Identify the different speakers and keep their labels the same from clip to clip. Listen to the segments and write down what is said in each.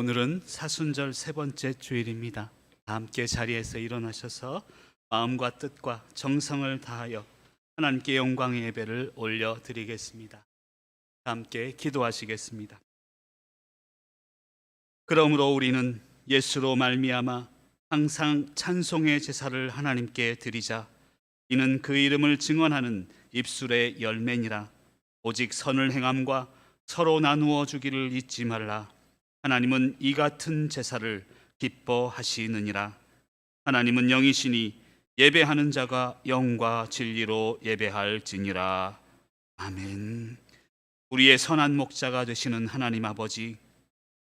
Speaker 1: 오늘은 사순절 세 번째 주일입니다. 함께 자리에서 일어나셔서 마음과 뜻과 정성을 다하여 하나님께 영광의 예배를 올려드리겠습니다. 함께 기도하시겠습니다. 그러므로 우리는 예수로 말미암아 항상 찬송의 제사를 하나님께 드리자. 이는 그 이름을 증언하는 입술의 열매니라. 오직 선을 행함과 서로 나누어 주기를 잊지 말라. 하나님은 이 같은 제사를 기뻐하시느니라. 하나님은 영이시니 예배하는 자가 영과 진리로 예배할지니라. 아멘. 우리의 선한 목자가 되시는 하나님 아버지,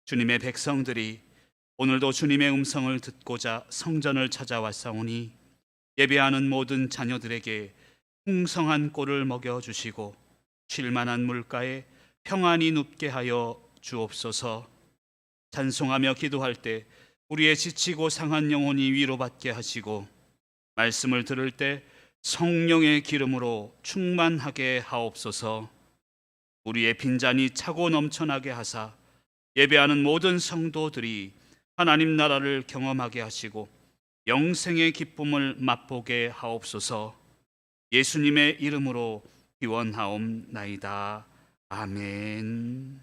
Speaker 1: 주님의 백성들이 오늘도 주님의 음성을 듣고자 성전을 찾아왔사오니 예배하는 모든 자녀들에게 풍성한 꼴을 먹여주시고 쉴만한 물가에 평안히 눕게 하여 주옵소서. 찬송하며 기도할 때 우리의 지치고 상한 영혼이 위로받게 하시고 말씀을 들을 때 성령의 기름으로 충만하게 하옵소서. 우리의 빈잔이 차고 넘쳐나게 하사 예배하는 모든 성도들이 하나님 나라를 경험하게 하시고 영생의 기쁨을 맛보게 하옵소서. 예수님의 이름으로 기원하옵나이다. 아멘.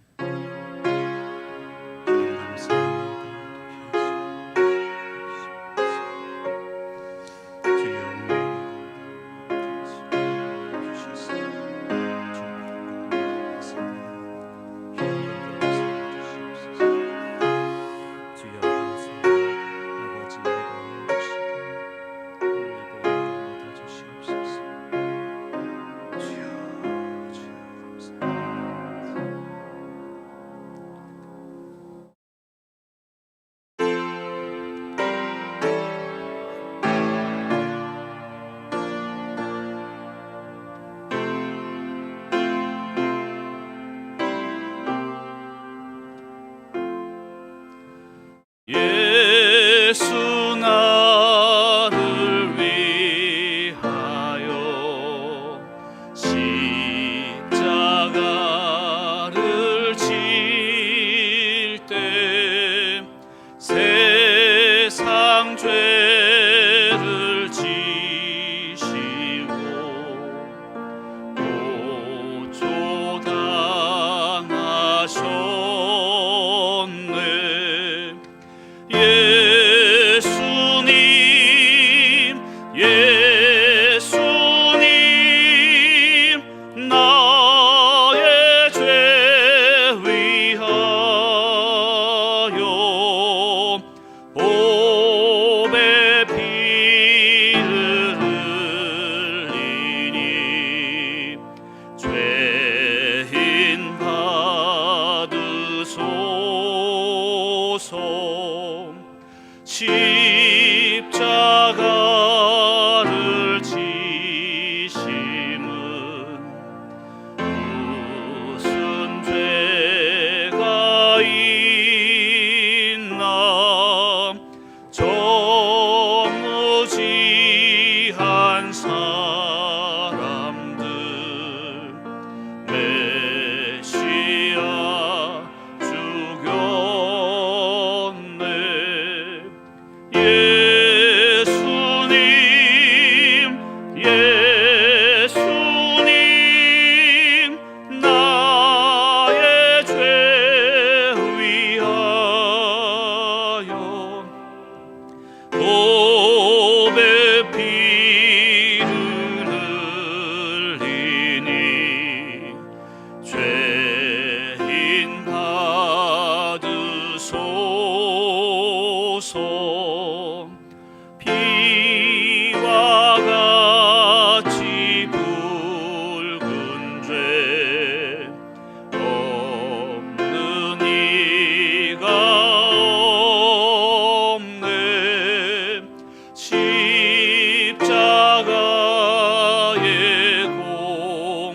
Speaker 1: 예수 나를 위하여 십자가를 질 때 세상 죄를 지시고 고초 당하셨네. 예수님 나의 죄 위하여 보배 피를 흘리니 죄인 받으소서. 십자가를 지심은 무슨 죄가 있나. 정무지한 사람들 메시아 죽였네. 예수님 나의 죄 위하여 보배 피를 흘리니 죄인 받으소서. 피와 같이 붉은 죄 없는 이가 없네. 십자가의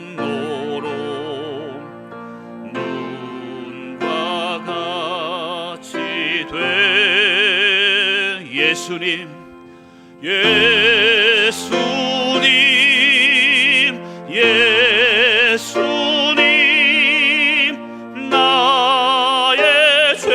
Speaker 1: 공로로 눈과 같이 돼. 예수님 예수님 나의 죄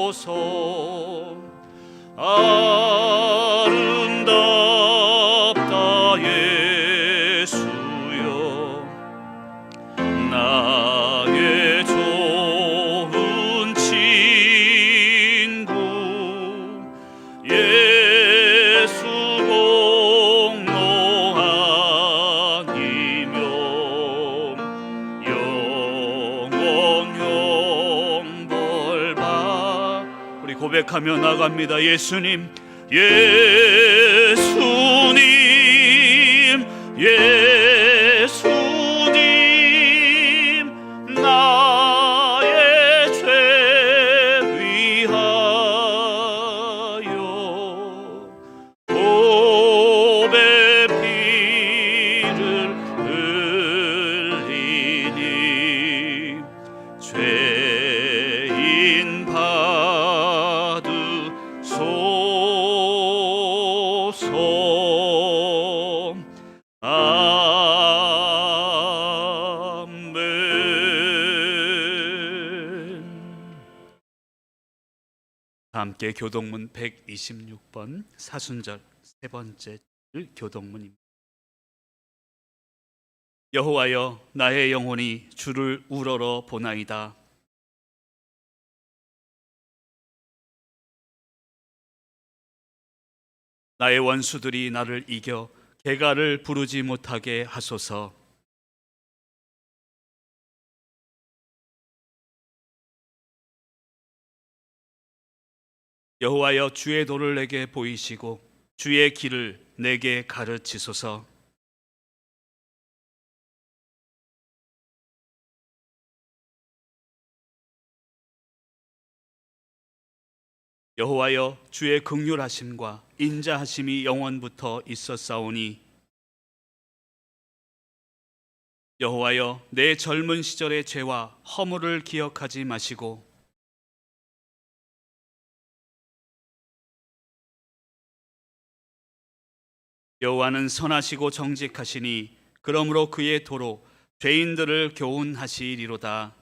Speaker 1: 주소서. 아름답다 예수여, 나의 좋은 친구. 예수 공로 아니면 영원 형벌받. 우리 고백하며 나갑니다. 예수님, 예수님, 예수님, 나의 죄 위하여 보배 피를 흘리니 죄인 받으소서. 함께 교동문 126번 사순절 세 번째 교동문입니다. 여호와여, 나의 영혼이 주를 우러러 보나이다. 나의 원수들이 나를 이겨 개가를 부르지 못하게 하소서. 여호와여, 주의 도를 내게 보이시고 주의 길을 내게 가르치소서. 여호와여, 주의 긍휼하심과 인자하심이 영원부터 있었사오니 여호와여, 내 젊은 시절의 죄와 허물을 기억하지 마시고 여호와는 선하시고 정직하시니 그러므로 그의 도로 죄인들을 교훈하시리로다.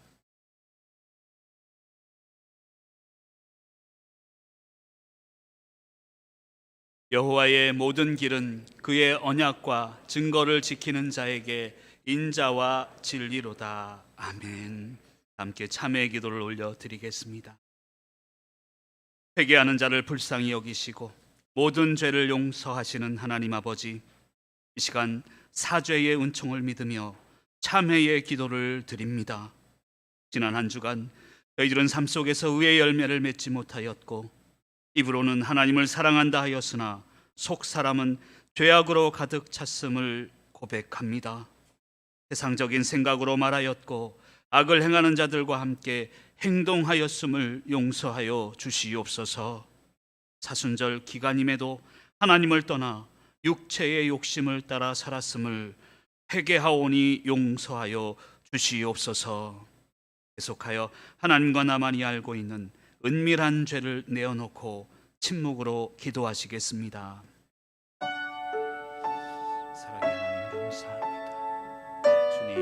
Speaker 1: 여호와의 모든 길은 그의 언약과 증거를 지키는 자에게 인자와 진리로다. 아멘. 함께 참회의 기도를 올려드리겠습니다. 회개하는 자를 불쌍히 여기시고 모든 죄를 용서하시는 하나님 아버지, 이 시간 사죄의 은총을 믿으며 참회의 기도를 드립니다. 지난 한 주간 저희들은 삶 속에서 의의 열매를 맺지 못하였고 입으로는 하나님을 사랑한다 하였으나 속 사람은 죄악으로 가득 찼음을 고백합니다. 세상적인 생각으로 말하였고 악을 행하는 자들과 함께 행동하였음을 용서하여 주시옵소서. 사순절 기간임에도 하나님을 떠나 육체의 욕심을 따라 살았음을 회개하오니 용서하여 주시옵소서. 계속하여 하나님과 나만이 알고 있는 은밀한 죄를 내어놓고 침묵으로 기도하시겠습니다. 사랑의 하나님, 감사합니다. 주님,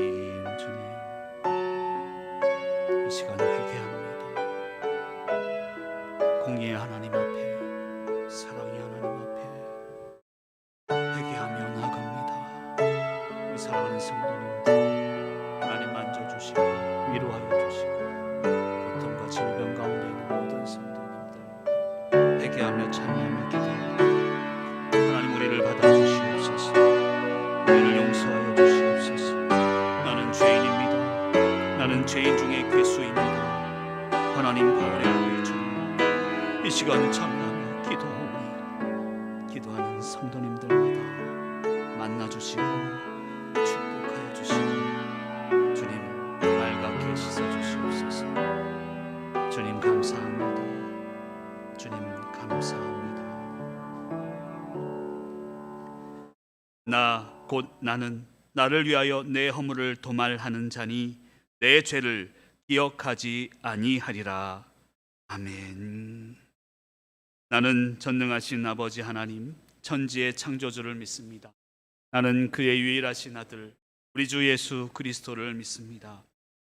Speaker 1: 이 시간 회개합니다. 공의의 하나님 앞에, 사랑의 하나님 앞에 회개하며 나갑니다. 우리 사랑하는 성도님들, 하나님 만져주시고 위로하여 주시고 고통과 질병 가운데 있는 모든 성도님들 회개하며 참여하며 기도합니다. 하나님, 우리를 받아주시옵소서. 우리를 용서하여 주시옵소서. 나는 죄인입니다. 나는 죄인 중에 괴수입니다. 하나님 바울의 고백처럼 이 시간 참여하며 기도하는 성도님들마다 만나주시고 축복하여 주시고 주님 맑게 씻어주시옵소서. 주님 감사합니다. 주님 감사합니다. 나는 나를 위하여 내 허물을 도말하는 자니 내 죄를 기억하지 아니하리라. 아멘. 나는 전능하신 아버지 하나님, 천지의 창조주를 믿습니다. 나는 그의 유일하신 아들 우리 주 예수 그리스도를 믿습니다.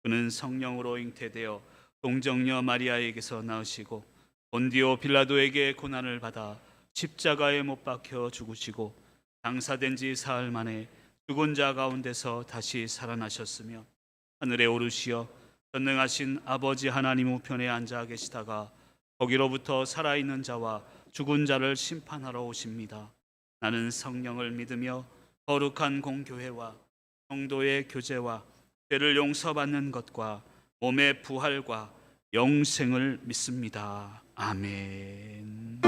Speaker 1: 그는 성령으로 잉태되어 동정녀 마리아에게서 낳으시고 본디오 빌라도에게 고난을 받아 십자가에 못 박혀 죽으시고 장사된 지 사흘 만에 죽은 자 가운데서 다시 살아나셨으며 하늘에 오르시어 전능하신 아버지 하나님 우편에 앉아 계시다가 거기로부터 살아있는 자와 죽은 자를 심판하러 오십니다. 나는 성령을 믿으며 거룩한 공교회와 성도의 교제와 죄를 용서받는 것과 몸의 부활과 영생을 믿습니다. 아멘.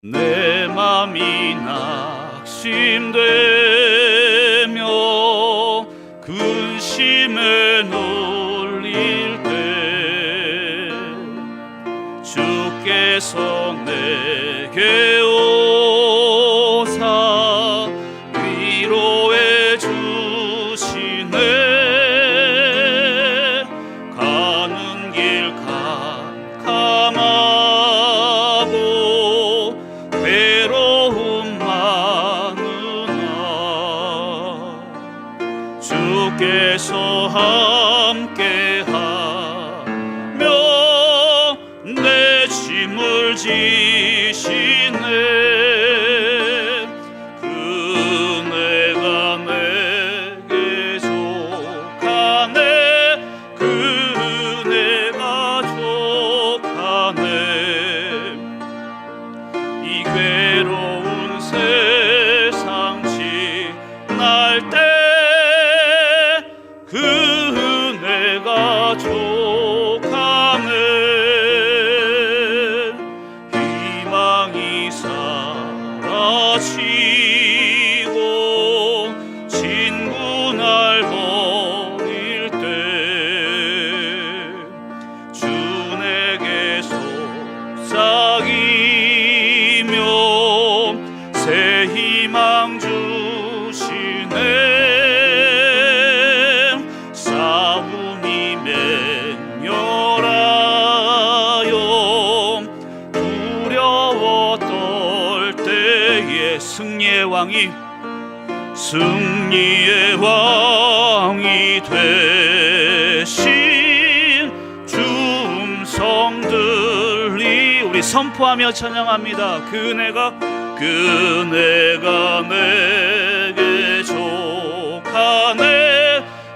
Speaker 1: 내 맘이 낙심되며 근심에 눌릴 때 주께서 내게 오사 위로해 주시네. 가는 길 캄캄하고 외로움 많으나 주께서 함께하며 내 짐을 지시네. 그네가 내게 족하네. 그네가 족하네. 이 괴로운 세상 지날 때 그네가 족하네. 희망이 사라지고 친구 날 버릴 때 주 내게 속삭이며 새 희망 주시네. 싸움이 맹렬하여 두려워 떨 때에 승리의 왕이 되신 주 음성 들리 우리 선포하며 찬양합니다. 그네가 내게 족하네.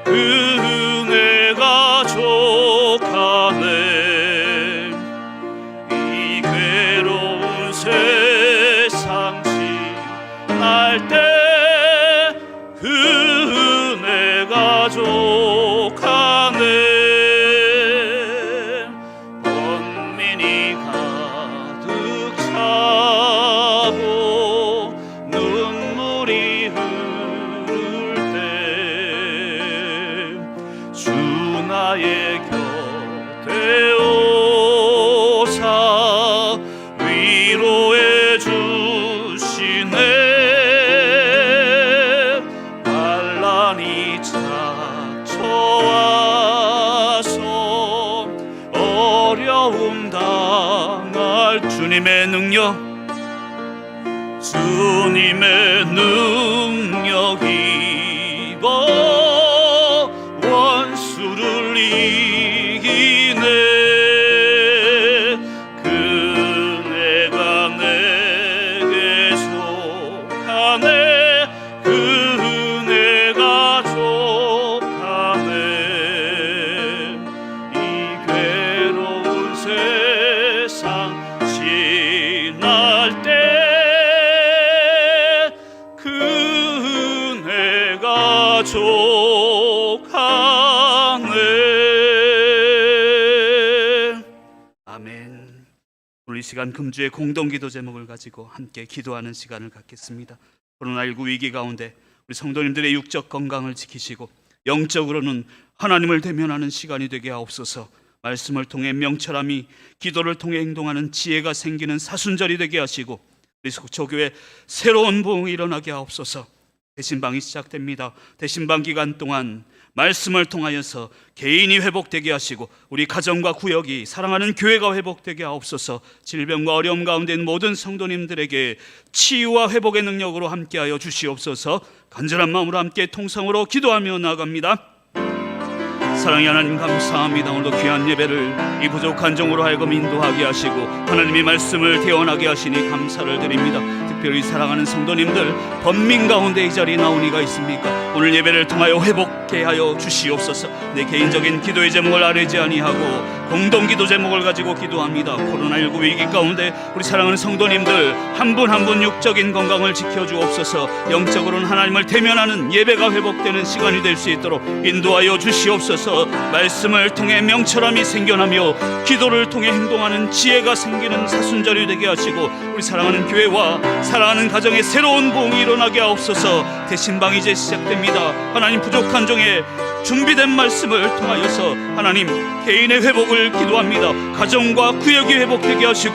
Speaker 1: 그네가 족하네. 이 괴로운 세상 지날 때 그네가 족하네. 번민이 가득 차고 눈물이 흐를 때 주 나의 곁에 오사 위로해 주시네. 반란이 닥쳐와서 어려움 당할 주님의 능력 입어 원수를 이기네. 그네가 내게 속하네. 그네가 족하네. 이 괴로운 세상 지날 때 그네가 족하네. 아멘. 오늘 이 시간 금주의 공동기도 제목을 가지고 함께 기도하는 시간을 갖겠습니다. 코로나19 위기 가운데 우리 성도님들의 육적 건강을 지키시고 영적으로는 하나님을 대면하는 시간이 되게 하옵소서. 말씀을 통해 명철함이, 기도를 통해 행동하는 지혜가 생기는 사순절이 되게 하시고 우리 속초교회 새로운 부흥이 일어나게 하옵소서. 대신방이 시작됩니다. 대신방 기간 동안 말씀을 통하여서 개인이 회복되게 하시고 우리 가정과 구역이 사랑하는 교회가 회복되게 하옵소서. 질병과 어려움 가운데 있는 모든 성도님들에게 치유와 회복의 능력으로 함께하여 주시옵소서. 간절한 마음으로 함께 통성으로 기도하며 나아갑니다. 사랑의 하나님 감사합니다. 오늘도 귀한 예배를 이 부족한 종으로 하여금 인도하게 하시고 하나님의 말씀을 대언하게 하시니 감사를 드립니다. 특별히 사랑하는 성도님들 번민 가운데 이 자리에 나온 이가 있습니까? 오늘 예배를 통하여 회복케 하여 주시옵소서. 내 개인적인 기도의 제목을 아뢰지 아니하고 공동기도 제목을 가지고 기도합니다. 코로나19 위기 가운데 우리 사랑하는 성도님들 한 분 한 분 육적인 건강을 지켜주옵소서. 영적으로는 하나님을 대면하는 예배가 회복되는 시간이 될 수 있도록 인도하여 주시옵소서. 말씀을 통해 명철함이 생겨나며 기도를 통해 행동하는 지혜가 생기는 사순절이 되게 하시고 우리 사랑하는 교회와 사랑하는 가정에 새로운 부흥이 일어나게 하옵소서. 대신방 이제 시작됩니다. 하나님 부족한 종의 준비된 말씀을 통하여서 하나님 개인의 회복을 기도합니다. 가정과 구역이 회복되게 하시고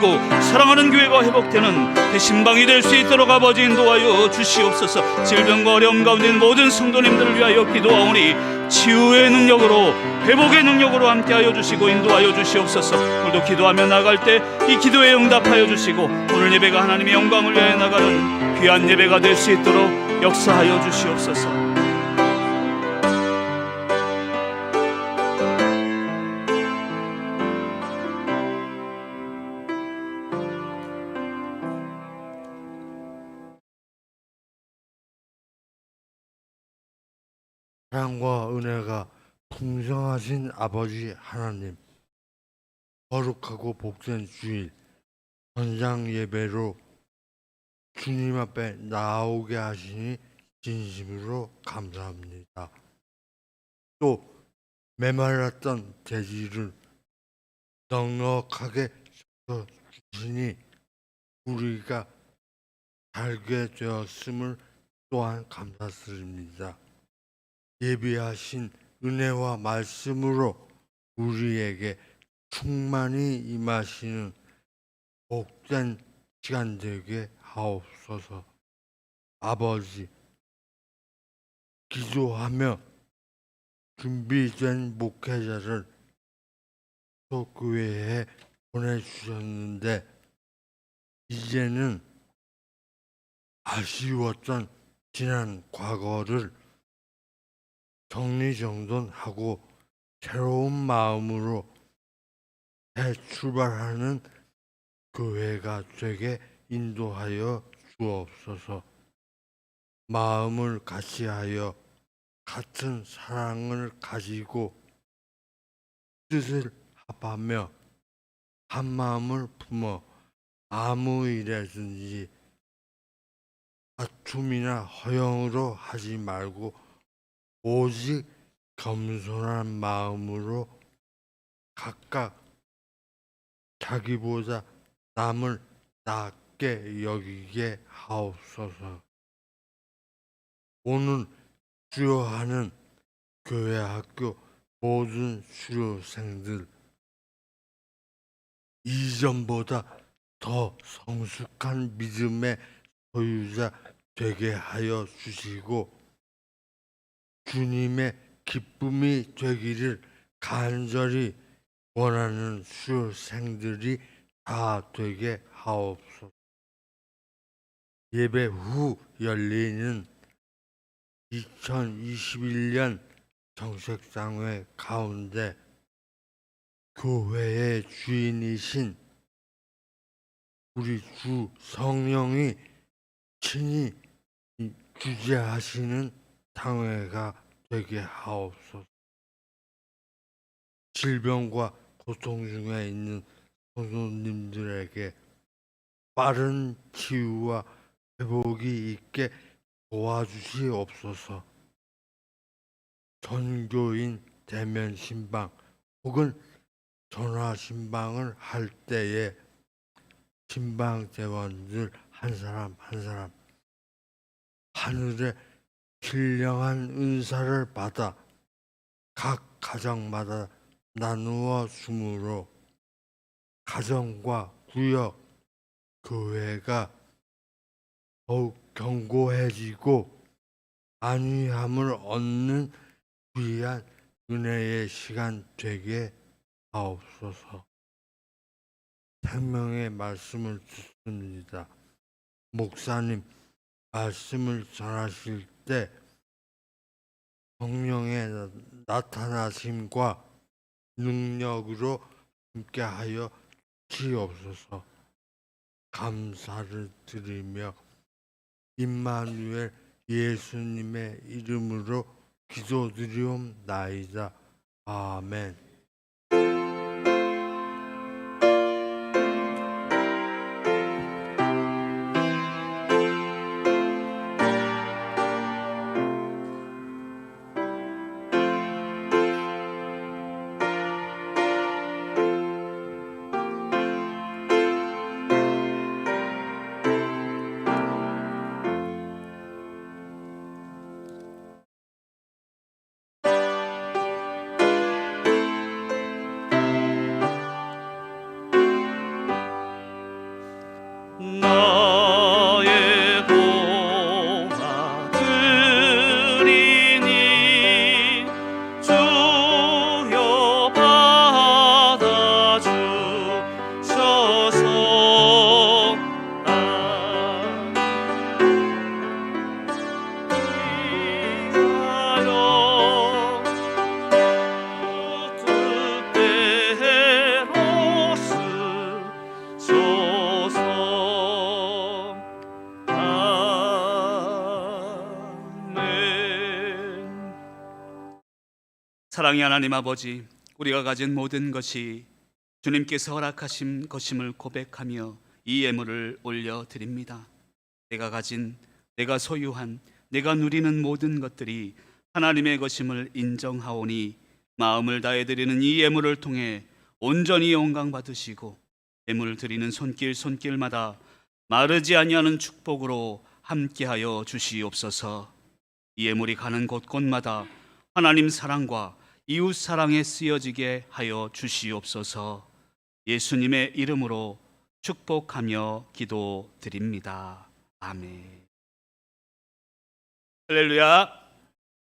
Speaker 1: 사랑하는 교회가 회복되는 대신방이 될 수 있도록 아버지 인도하여 주시옵소서. 질병과 어려움 가운데 있는 모든 성도님들을 위하여 기도하오니 치유의 능력으로 회복의 능력으로 함께하여 주시고 인도하여 주시옵소서. 오늘도 기도하며 나갈 때 이 기도에 응답하여 주시고 오늘 예배가 하나님의 영광을 위하여 나가는 귀한 예배가 될 수 있도록 역사하여 주시옵소서.
Speaker 2: 사랑과 은혜가 풍성하신 아버지 하나님, 거룩하고 복된 주일 전장 예배로 주님 앞에 나오게 하시니 진심으로 감사합니다. 또 메말랐던 대지를 넉넉하게 주시니 우리가 살게 되었음을 또한 감사드립니다. 예비하신 은혜와 말씀으로 우리에게 충만히 임하시는 복된 시간 되게 하옵소서. 아버지, 기도하며 준비된 목회자를 또 교회에 보내주셨는데 이제는 아쉬웠던 지난 과거를 정리정돈하고 새로운 마음으로 재출발하는 교회가 되게 인도하여 주옵소서. 마음을 같이하여 같은 사랑을 가지고 뜻을 합하며 한 마음을 품어 아무 일에든지 다툼이나 허영으로 하지 말고 오직 겸손한 마음으로 각각 자기보다 남을 낮게 여기게 하옵소서. 오늘 수료하는 교회 학교 모든 수료생들 이전보다 더 성숙한 믿음의 소유자 되게 하여 주시고 주님의 기쁨이 되기를 간절히 원하는 수료생들이 다 되게 하옵소서. 예배 후 열리는 2021년 정책상회 가운데 교회의 주인이신 우리 주 성령이 친히 주재하시는 당회가 되게 하옵소서. 질병과 고통 중에 있는 성도님들에게 빠른 치유와 회복이 있게 도와주시옵소서. 전교인 대면 신방 혹은 전화 신방을 할 때에 신방 대원들 한 사람 한 사람 하늘의 신령한 은사를 받아 각 가정마다 나누어 주므로 가정과 구역, 교회가 더욱 견고해지고 안위함을 얻는 귀한 은혜의 시간 되게 하옵소서. 생명의 말씀을 듣습니다. 목사님 말씀을 전하실 때 성령의 나타나심과 능력으로 함께하여 주시옵소서. 감사를 드리며 임마누엘 예수님의 이름으로 기도드리옵나이다. 아멘.
Speaker 1: 나의 고가 드리니 주여 받아주셔서 뜻대로 쓰소서. 아멘. 사랑의 하나님 아버지, 우리가 가진 모든 것이 주님께서 허락하신 것임을 고백하며 이 예물을 올려드립니다. 내가 가진, 내가 소유한, 내가 누리는 모든 것들이 하나님의 것임을 인정하오니 마음을 다해 드리는 이 예물을 통해 온전히 영광 받으시고 예물을 드리는 손길마다 마르지 아니하는 축복으로 함께하여 주시옵소서. 이 예물이 가는 곳곳마다 하나님 사랑과 이웃 사랑에 쓰여지게 하여 주시옵소서. 예수님의 이름으로 축복하며 기도드립니다. 아멘. 할렐루야.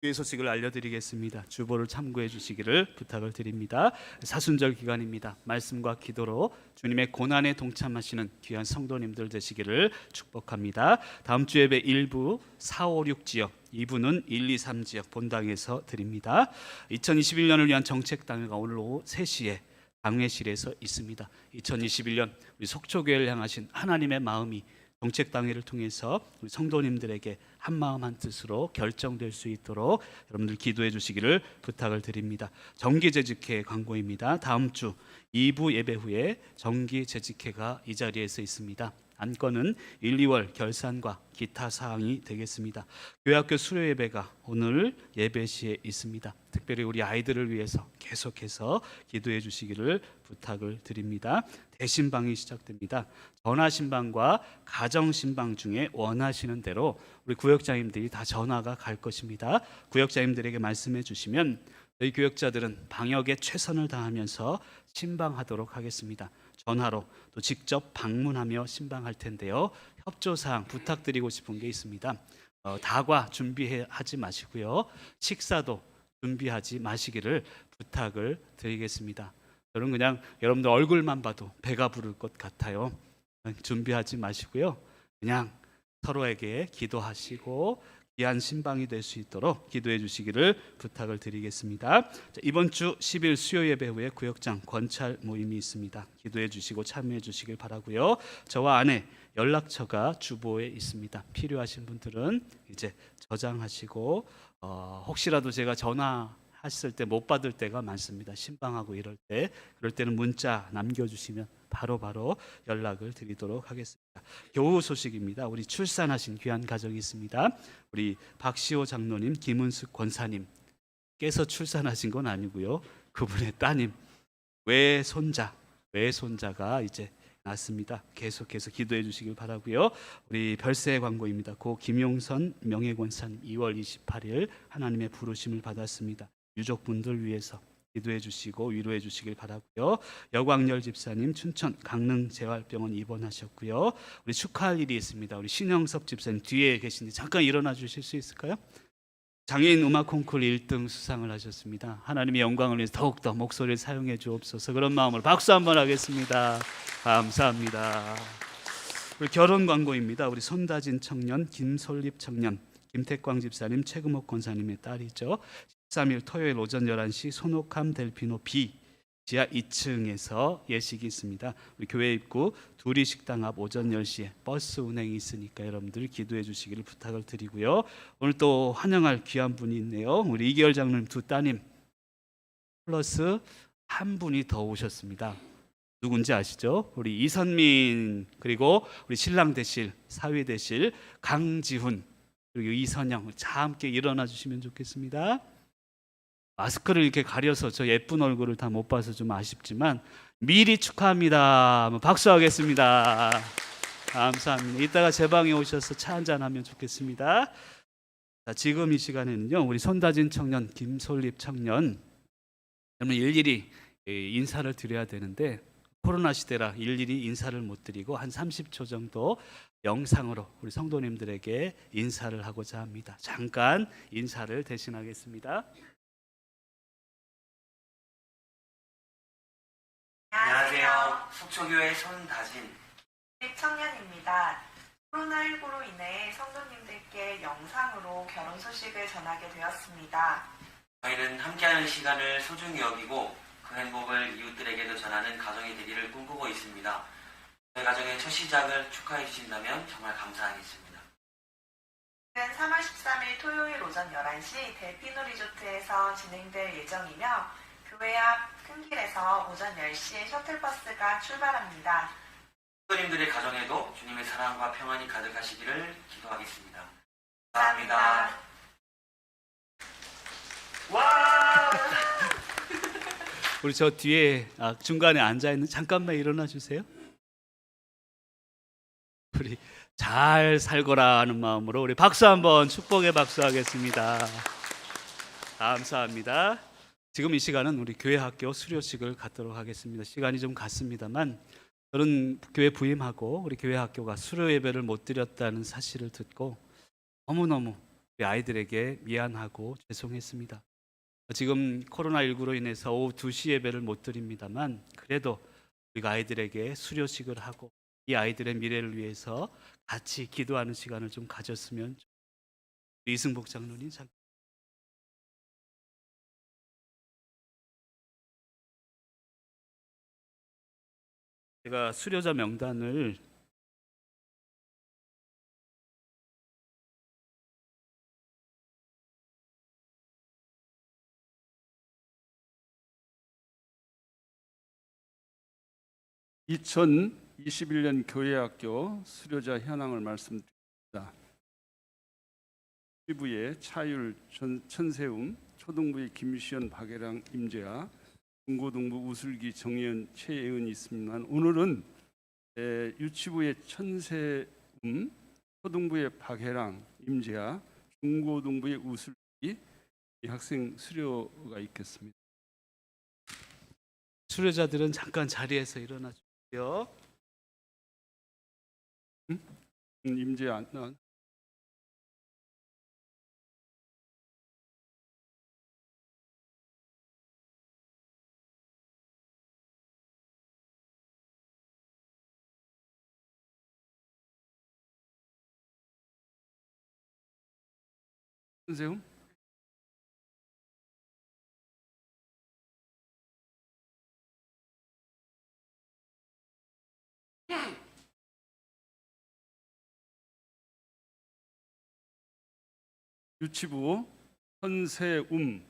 Speaker 1: 주의 소식을 알려드리겠습니다. 주보를 참고해 주시기를 부탁을 드립니다. 사순절 기간입니다. 말씀과 기도로 주님의 고난에 동참하시는 귀한 성도님들 되시기를 축복합니다. 다음 주 예배 1부 4, 5, 6 지역, 2부는 1, 2, 3 지역 본당에서 드립니다. 2021년을 위한 정책당회가 오늘 오후 3시에 당회실에서 있습니다. 2021년 우리 속초교회를 향하신 하나님의 마음이 정책당회를 통해서 우리 성도님들에게 한마음 한뜻으로 결정될 수 있도록 여러분들 기도해 주시기를 부탁을 드립니다. 정기재직회 광고입니다. 다음 주 2부 예배 후에 정기재직회가 이 자리에서 있습니다. 안건은 1, 2월 결산과 기타 사항이 되겠습니다. 교회학교 수요 예배가 오늘 예배 시에 있습니다. 특별히 우리 아이들을 위해서 계속해서 기도해 주시기를 부탁을 드립니다. 대신방이 시작됩니다. 전화신방과 가정신방 중에 원하시는 대로 우리 구역장님들이 다 전화가 갈 것입니다. 구역장님들에게 말씀해 주시면 저희 교역자들은 방역에 최선을 다하면서 신방하도록 하겠습니다. 전화로 또 직접 방문하며 신방할 텐데요. 협조사항 부탁드리고 싶은 게 있습니다. 다과 준비하지 마시고요. 식사도 준비하지 마시기를 부탁을 드리겠습니다. 저는 그냥 여러분들 얼굴만 봐도 배가 부를 것 같아요. 준비하지 마시고요. 그냥 서로에게 기도하시고 귀한 신방이 될 수 있도록 기도해 주시기를 부탁을 드리겠습니다. 이번 주 10일 수요 예배 후에 구역장 권찰 모임이 있습니다. 기도해 주시고 참여해 주시길 바라고요. 저와 아내 연락처가 주보에 있습니다. 필요하신 분들은 이제 저장하시고 혹시라도 제가 전화했을 때 못 받을 때가 많습니다. 신방하고 이럴 때, 그럴 때는 문자 남겨주시면 바로 연락을 드리도록 하겠습니다. 교우 소식입니다. 우리 출산하신 귀한 가정이 있습니다. 우리 박시호 장로님, 김은숙 권사님께서 출산하신 건 아니고요. 그분의 따님 외손자가 이제 났습니다. 계속해서 기도해 주시길 바라고요. 우리 별세 광고입니다. 고 김용선 명예권사님 2월 28일 하나님의 부르심을 받았습니다. 유족분들 위해서 기도해 주시고 위로해 주시길 바라고요. 여광열 집사님 춘천 강릉재활병원 입원하셨고요. 우리 축하할 일이 있습니다. 우리 신영섭 집사님 뒤에 계신데 잠깐 일어나 주실 수 있을까요? 장애인 음악 콩쿠르 1등 수상을 하셨습니다. 하나님의 영광을 위해서 더욱더 목소리를 사용해 주옵소서. 그런 마음으로 박수 한번 하겠습니다. 감사합니다. 우리 결혼 광고입니다. 우리 손다진 청년, 김솔립 청년, 김택광 집사님, 최금옥 권사님의 딸이죠. 13일 토요일 오전 11시 손옥함 델피노 B 지하 2층에서 예식이 있습니다. 우리 교회 입구 두리 식당 앞 오전 10시에 버스 운행이 있으니까 여러분들 기도해 주시기를 부탁을 드리고요. 오늘 또 환영할 귀한 분이 있네요. 우리 이계열 장로님 두 따님 플러스 한 분이 더 오셨습니다. 누군지 아시죠? 우리 이선민, 그리고 우리 신랑 대실, 사위 대실 강지훈, 그리고 이선영, 자 함께 일어나 주시면 좋겠습니다. 마스크를 이렇게 가려서 저 예쁜 얼굴을 다 못 봐서 좀 아쉽지만 미리 축하합니다. 한번 박수하겠습니다. 감사합니다. 이따가 제 방에 오셔서 차 한잔 하면 좋겠습니다. 자, 지금 이 시간에는요, 우리 손다진 청년, 김솔립 청년, 여러분 일일이 인사를 드려야 되는데 코로나 시대라 일일이 인사를 못 드리고 한 30초 정도 영상으로 우리 성도님들에게 인사를 하고자 합니다. 잠깐 인사를 대신하겠습니다.
Speaker 3: 안녕하세요. 속초교회 손다진
Speaker 4: 청년입니다. 코로나19로 인해 성도님들께 영상으로 결혼 소식을 전하게 되었습니다.
Speaker 3: 저희는 함께하는 시간을 소중히 여기고 그 행복을 이웃들에게도 전하는 가정이 되기를 꿈꾸고 있습니다. 저희 가정의 첫 시작을 축하해 주신다면 정말 감사하겠습니다.
Speaker 4: 3월 13일 토요일 오전 11시 델피노 리조트에서 진행될 예정이며 교회 앞 큰 길에서 오전 10시에 셔틀버스가 출발합니다.
Speaker 3: 성도님들의 가정에도 주님의 사랑과 평안이 가득하시기를 기도하겠습니다. 감사합니다.
Speaker 4: 와!
Speaker 1: 우리 저 뒤에 중간에 앉아 있는 잠깐만 일어나 주세요. 우리 잘 살거라 하는 마음으로 우리 박수 한번 축복의 박수 하겠습니다. 감사합니다. 지금 이 시간은 우리 교회 학교 수료식을 갖도록 하겠습니다. 시간이 좀 갔습니다만 저는 교회 부임하고 우리 교회 학교가 수료 예배를 못 드렸다는 사실을 듣고 너무너무 우리 아이들에게 미안하고 죄송했습니다. 지금 코로나19로 인해서 오후 2시 예배를 못 드립니다만 그래도 우리가 아이들에게 수료식을 하고 이 아이들의 미래를 위해서 같이 기도하는 시간을 좀 가졌으면 좋겠습니다. 이승복 장로님 잠깐. 제가 수료자 명단을
Speaker 5: (2021년) 교회학교 수료자 현황을 말씀드립니다. 유치부의 차율 천세움, 초등부의 김시현 박예랑 임재아, 중고등부 우슬기 정예은 최예은이 있습니다. 오늘은 유치부의 천세움, 초등부의 박혜랑 임재아, 중고등부의 우슬기 학생 수료가 있겠습니다.
Speaker 1: 수료자들은 잠깐 자리에서 일어나 주세요.
Speaker 5: 임재아 선생님. 유치부 천세움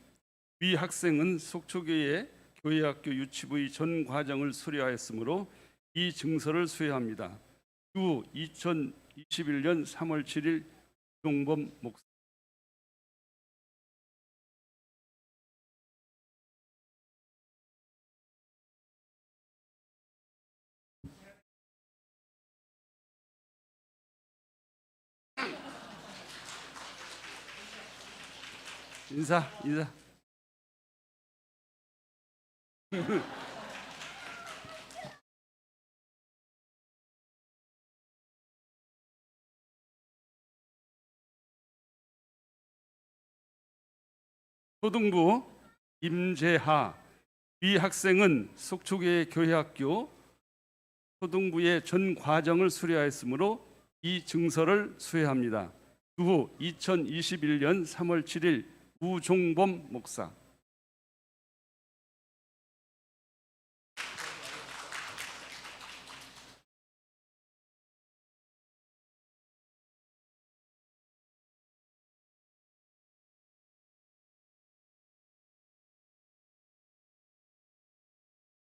Speaker 5: 위 학생은 속초교회 교회학교 유치부의 전 과정을 수료하였으므로 이 증서를 수여합니다. 유 2021년 3월 7일 종범 목사. 인사. 초등부 임재하 위 학생은 속초교회 교회학교 초등부의 전 과정을 수료하였으므로 이 증서를 수여합니다. 후 2021년 3월 7일 우종범 목사.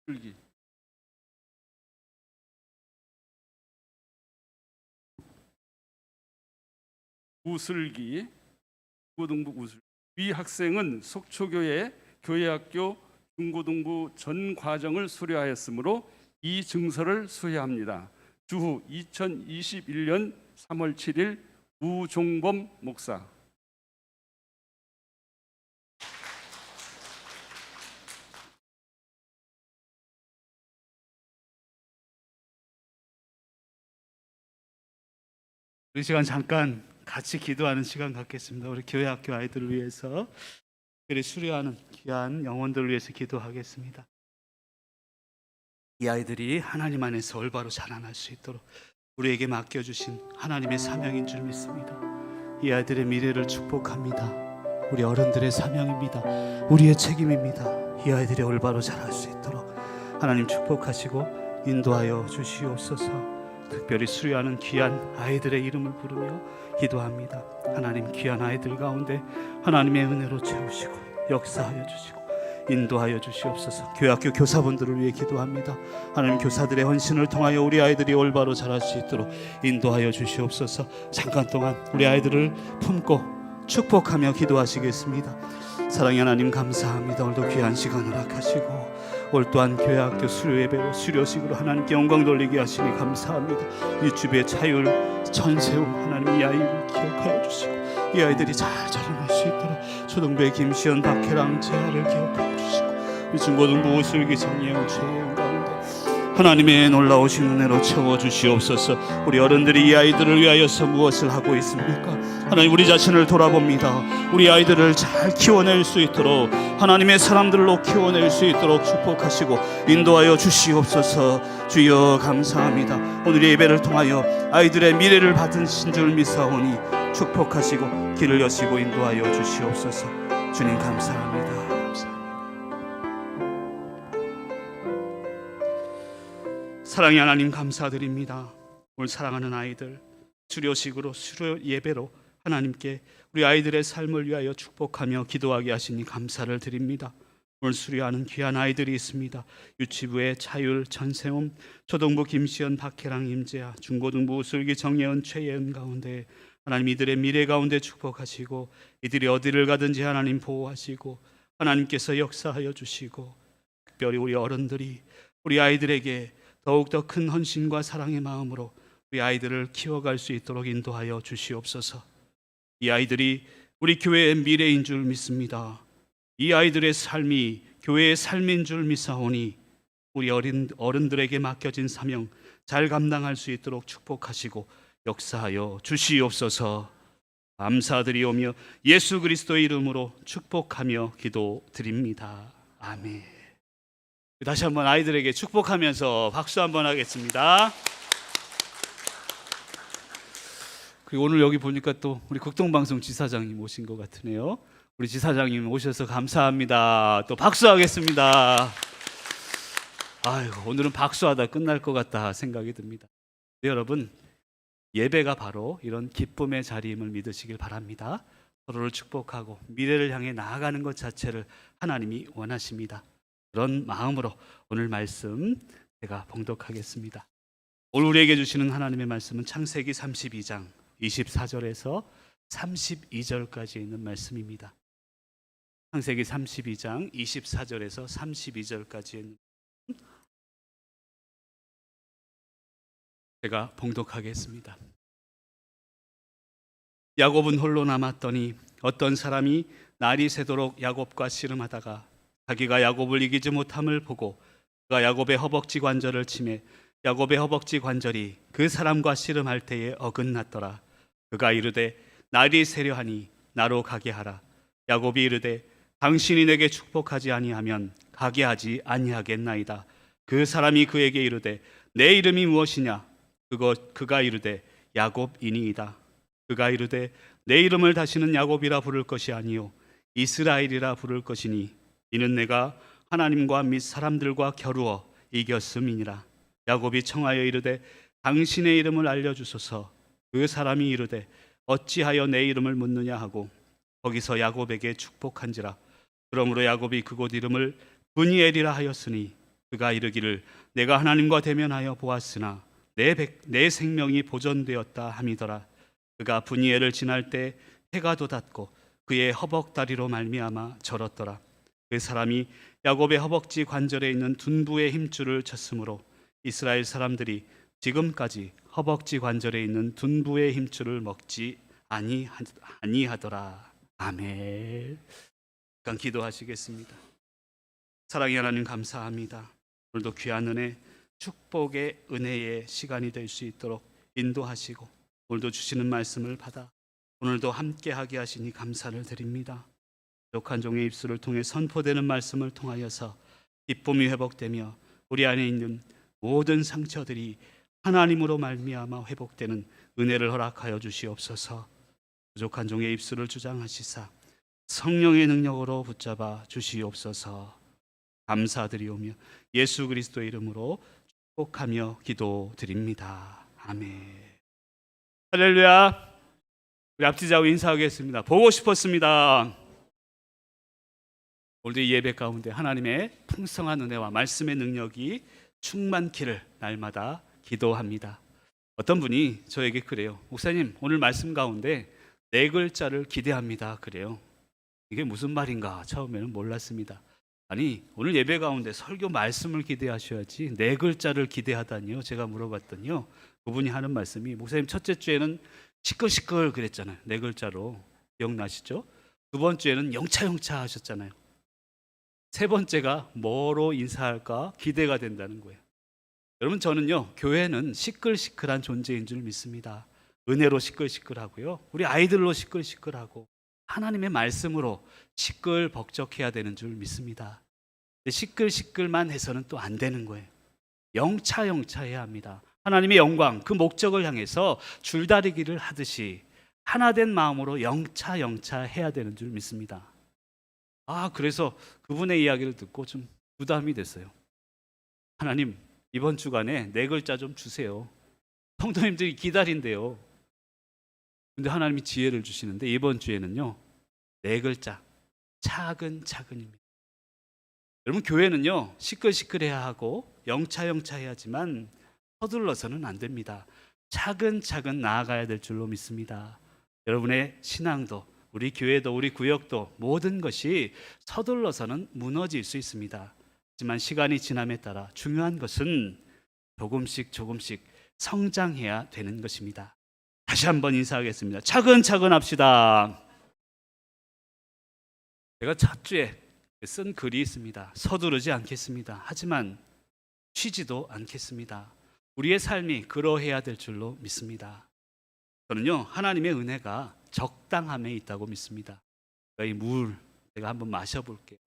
Speaker 5: 슬기. 우슬기 중고등부 우슬. 위 학생은 속초교회 교회학교 중고등부 전 과정을 수료하였으므로 이 증서를 수여합니다. 주후 2021년 3월 7일 우종범 목사.
Speaker 1: 이 시간 잠깐 같이 기도하는 시간 갖겠습니다. 우리 교회 학교 아이들을 위해서 특별히 수료하는 귀한 영혼들을 위해서 기도하겠습니다. 이 아이들이 하나님 안에서 올바로 자라날 수 있도록 우리에게 맡겨주신 하나님의 사명인 줄 믿습니다. 이 아이들의 미래를 축복합니다. 우리 어른들의 사명입니다. 우리의 책임입니다. 이 아이들이 올바로 자랄 수 있도록 하나님 축복하시고 인도하여 주시옵소서. 특별히 수료하는 귀한 아이들의 이름을 부르며 기도합니다. 하나님, 귀한 아이들 가운데 하나님의 은혜로 채우시고 역사하여 주시고 인도하여 주시옵소서. 교회학교 교사분들을 위해 기도합니다. 하나님, 교사들의 헌신을 통하여 우리 아이들이 올바로 자랄 수 있도록 인도하여 주시옵소서. 잠깐 동안 우리 아이들을 품고 축복하며 기도하시겠습니다. 사랑의 하나님, 감사합니다. 오늘도 귀한 시간 허락하시고 올 또한 교회학교 수료 예배로 수료식으로 하나님께 영광 돌리게 하시니 감사합니다. 유튜브의 차율 전세움 하나님, 이 아이를 기억하여 주시고 이 아이들이 잘 자라날 수 있도록 초등부의 김시연, 박혜랑, 재하를 기억하여 주시고 우리 중고등부 오슬기, 정예영, 최예영 가운데 하나님의 놀라우신 은혜로 채워주시옵소서. 우리 어른들이 이 아이들을 위하여서 무엇을 하고 있습니까? 하나님, 우리 자신을 돌아봅니다. 우리 아이들을 잘 키워낼 수 있도록 하나님의 사람들로 키워낼 수 있도록 축복하시고 인도하여 주시옵소서. 주여 감사합니다. 오늘 예배를 통하여 아이들의 미래를 받으신 줄 믿사오니 축복하시고 길을 여시고 인도하여 주시옵소서. 주님 감사합니다. 사랑의 하나님, 감사드립니다. 오늘 사랑하는 아이들 수료식으로 수료 예배로 하나님께 우리 아이들의 삶을 위하여 축복하며 기도하게 하시니 감사를 드립니다. 오늘 수료하는 귀한 아이들이 있습니다. 유치부의 차율, 전세움, 초등부 김시연, 박혜랑, 임재아, 중고등부 우슬기, 정예은, 최예은 가운데 하나님 이들의 미래 가운데 축복하시고 이들이 어디를 가든지 하나님 보호하시고 하나님께서 역사하여 주시고 특별히 우리 어른들이 우리 아이들에게 더욱더 큰 헌신과 사랑의 마음으로 우리 아이들을 키워갈 수 있도록 인도하여 주시옵소서. 이 아이들이 우리 교회의 미래인 줄 믿습니다. 이 아이들의 삶이 교회의 삶인 줄 믿사오니 우리 어른들에게 맡겨진 사명 잘 감당할 수 있도록 축복하시고 역사하여 주시옵소서. 감사드리오며 예수 그리스도의 이름으로 축복하며 기도드립니다. 아멘. 다시 한번 아이들에게 축복하면서 박수 한번 하겠습니다. 그리고 오늘 여기 보니까 또 우리 극동방송 지사장님 오신 것 같으네요. 우리 지사장님 오셔서 감사합니다. 또 박수하겠습니다. 아유, 오늘은 박수하다 끝날 것 같다 생각이 듭니다. 네, 여러분, 예배가 바로 이런 기쁨의 자리임을 믿으시길 바랍니다. 서로를 축복하고 미래를 향해 나아가는 것 자체를 하나님이 원하십니다. 그런 마음으로 오늘 말씀 제가 봉독하겠습니다. 오늘 우리에게 주시는 하나님의 말씀은 창세기 32장 24절에서 32절까지 있는 말씀입니다. 창세기 32장 24절에서 32절까지 있는 제가 봉독하겠습니다. 야곱은 홀로 남았더니 어떤 사람이 날이 새도록 야곱과 씨름하다가 자기가 야곱을 이기지 못함을 보고 그가 야곱의 허벅지 관절을 치매 야곱의 허벅지 관절이 그 사람과 씨름할 때에 어긋났더라. 그가 이르되 날이 새려하니 나로 가게 하라. 야곱이 이르되 당신이 내게 축복하지 아니하면 가게 하지 아니하겠나이다. 그 사람이 그에게 이르되 내 이름이 무엇이냐? 그가 이르되 야곱이니이다. 그가 이르되 내 이름을 다시는 야곱이라 부를 것이 아니요 이스라엘이라 부를 것이니 이는 내가 하나님과 및 사람들과 겨루어 이겼음이니라. 야곱이 청하여 이르되 당신의 이름을 알려주소서. 그 사람이 이르되 어찌하여 내 이름을 묻느냐 하고 거기서 야곱에게 축복한지라. 그러므로 야곱이 그곳 이름을 브니엘이라 하였으니 그가 이르기를 내가 하나님과 대면하여 보았으나 내 생명이 보존되었다 함이더라. 그가 브니엘을 지날 때 해가 돋았고 그의 허벅다리로 말미암아 절었더라. 그 사람이 야곱의 허벅지 관절에 있는 둔부의 힘줄을 쳤으므로 이스라엘 사람들이 지금까지 허벅지 관절에 있는 둔부의 힘줄을 먹지 아니하더라. 아멘. 잠깐 기도하시겠습니다. 사랑의 하나님 감사합니다. 오늘도 귀한 은혜, 축복의 은혜의 시간이 될 수 있도록 인도하시고 오늘도 주시는 말씀을 받아 오늘도 함께하게 하시니 감사를 드립니다. 부족한 종의 입술을 통해 선포되는 말씀을 통하여서 기쁨이 회복되며 우리 안에 있는 모든 상처들이 하나님으로 말미암아 회복되는 은혜를 허락하여 주시옵소서. 부족한 종의 입술을 주장하시사 성령의 능력으로 붙잡아 주시옵소서. 감사드리오며 예수 그리스도의 이름으로 축복하며 기도드립니다. 아멘. 할렐루야. 우리 앞뒤자고 인사하겠습니다. 보고 싶었습니다. 오늘도 이 예배 가운데 하나님의 풍성한 은혜와 말씀의 능력이 충만키를 날마다 기도합니다. 어떤 분이 저에게 그래요. 목사님, 오늘 말씀 가운데 4글자를 기대합니다. 그래요. 이게 무슨 말인가 처음에는 몰랐습니다. 아니, 오늘 예배 가운데 설교 말씀을 기대하셔야지 4글자를 기대하다니요. 제가 물어봤더니요, 그분이 하는 말씀이 목사님 첫째 주에는 시끌시끌 그랬잖아요. 4글자로 기억나시죠? 두 번째는 영차 하셨잖아요. 세 번째가 뭐로 인사할까 기대가 된다는 거예요. 여러분, 저는요, 교회는 시끌시끌한 존재인 줄 믿습니다. 은혜로 시끌시끌하고요, 우리 아이들로 시끌시끌하고 하나님의 말씀으로 시끌벅적해야 되는 줄 믿습니다. 근데 시끌시끌만 해서는 또 안 되는 거예요. 영차 해야 합니다. 하나님의 영광, 그 목적을 향해서 줄다리기를 하듯이 하나된 마음으로 영차 해야 되는 줄 믿습니다. 그래서 그분의 이야기를 듣고 좀 부담이 됐어요. 하나님, 이번 주간에 4글자 좀 주세요. 성도님들이 기다린대요. 근데 하나님이 지혜를 주시는데 이번 주에는요, 4글자, 차근차근입니다. 여러분, 교회는요, 시끌시끌해야 하고 영차 해야지만 서둘러서는 안 됩니다. 차근차근 나아가야 될 줄로 믿습니다. 여러분의 신앙도, 우리 교회도, 우리 구역도 모든 것이 서둘러서는 무너질 수 있습니다. 하지만 시간이 지남에 따라 중요한 것은 조금씩 성장해야 되는 것입니다. 다시 한번 인사하겠습니다. 차근차근 합시다. 제가 첫 주에 쓴 글이 있습니다. 서두르지 않겠습니다. 하지만 쉬지도 않겠습니다. 우리의 삶이 그러해야 될 줄로 믿습니다. 저는요, 하나님의 은혜가 적당함에 있다고 믿습니다. 이 물 제가 한번 마셔볼게요.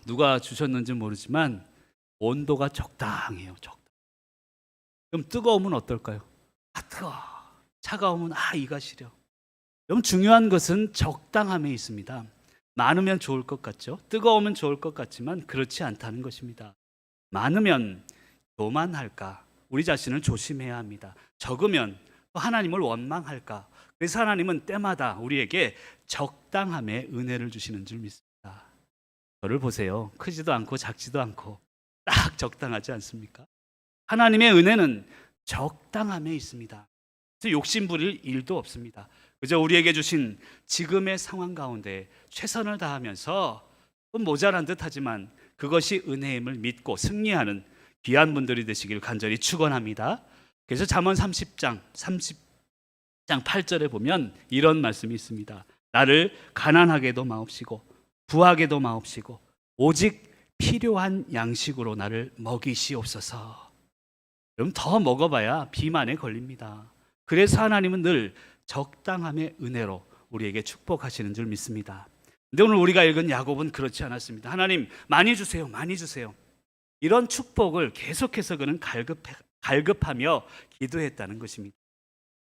Speaker 1: 누가 주셨는지 모르지만 온도가 적당해요. 그럼 뜨거우면 어떨까요? 뜨거워. 차가우면 이가 시려. 여러분, 중요한 것은 적당함에 있습니다. 많으면 좋을 것 같죠? 뜨거우면 좋을 것 같지만 그렇지 않다는 것입니다. 많으면 교만할까? 우리 자신을 조심해야 합니다. 적으면 또 하나님을 원망할까? 그래서 하나님은 때마다 우리에게 적당함의 은혜를 주시는 줄 믿습니다. 저를 보세요. 크지도 않고 작지도 않고 딱 적당하지 않습니까? 하나님의 은혜는 적당함에 있습니다. 그래서 욕심 부릴 일도 없습니다. 그저 우리에게 주신 지금의 상황 가운데 최선을 다하면서 좀 모자란 듯하지만 그것이 은혜임을 믿고 승리하는 귀한 분들이 되시길 간절히 축원합니다. 그래서 잠언 30장 8절에 보면 이런 말씀이 있습니다. 나를 가난하게도 마옵시고 부하게도 마옵시고 오직 필요한 양식으로 나를 먹이시옵소서. 그럼 더 먹어봐야 비만에 걸립니다. 그래서 하나님은 늘 적당함의 은혜로 우리에게 축복하시는 줄 믿습니다. 근데 오늘 우리가 읽은 야곱은 그렇지 않았습니다. 하나님 많이 주세요, 많이 주세요. 이런 축복을 계속해서 그는 갈급하며 기도했다는 것입니다.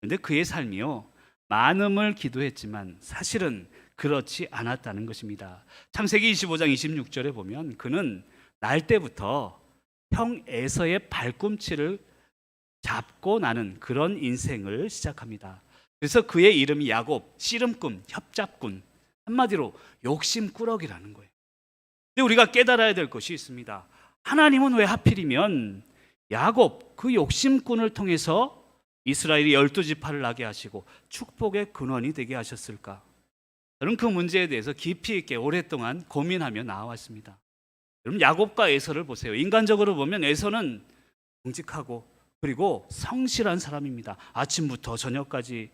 Speaker 1: 그런데 그의 삶이요, 많음을 기도했지만 사실은 그렇지 않았다는 것입니다. 창세기 25장 26절에 보면 그는 날 때부터 형 에서의 발꿈치를 잡고 나는 그런 인생을 시작합니다. 그래서 그의 이름이 야곱, 씨름꾼, 협잡꾼, 한마디로 욕심꾸러기라는 거예요. 근데 우리가 깨달아야 될 것이 있습니다. 하나님은 왜 하필이면 야곱, 그 욕심꾼을 통해서 이스라엘이 12지파를 나게 하시고 축복의 근원이 되게 하셨을까? 저는 그 문제에 대해서 깊이 있게 오랫동안 고민하며 나와왔습니다. 여러분, 야곱과 에서를 보세요. 인간적으로 보면 에서는 정직하고 그리고 성실한 사람입니다. 아침부터 저녁까지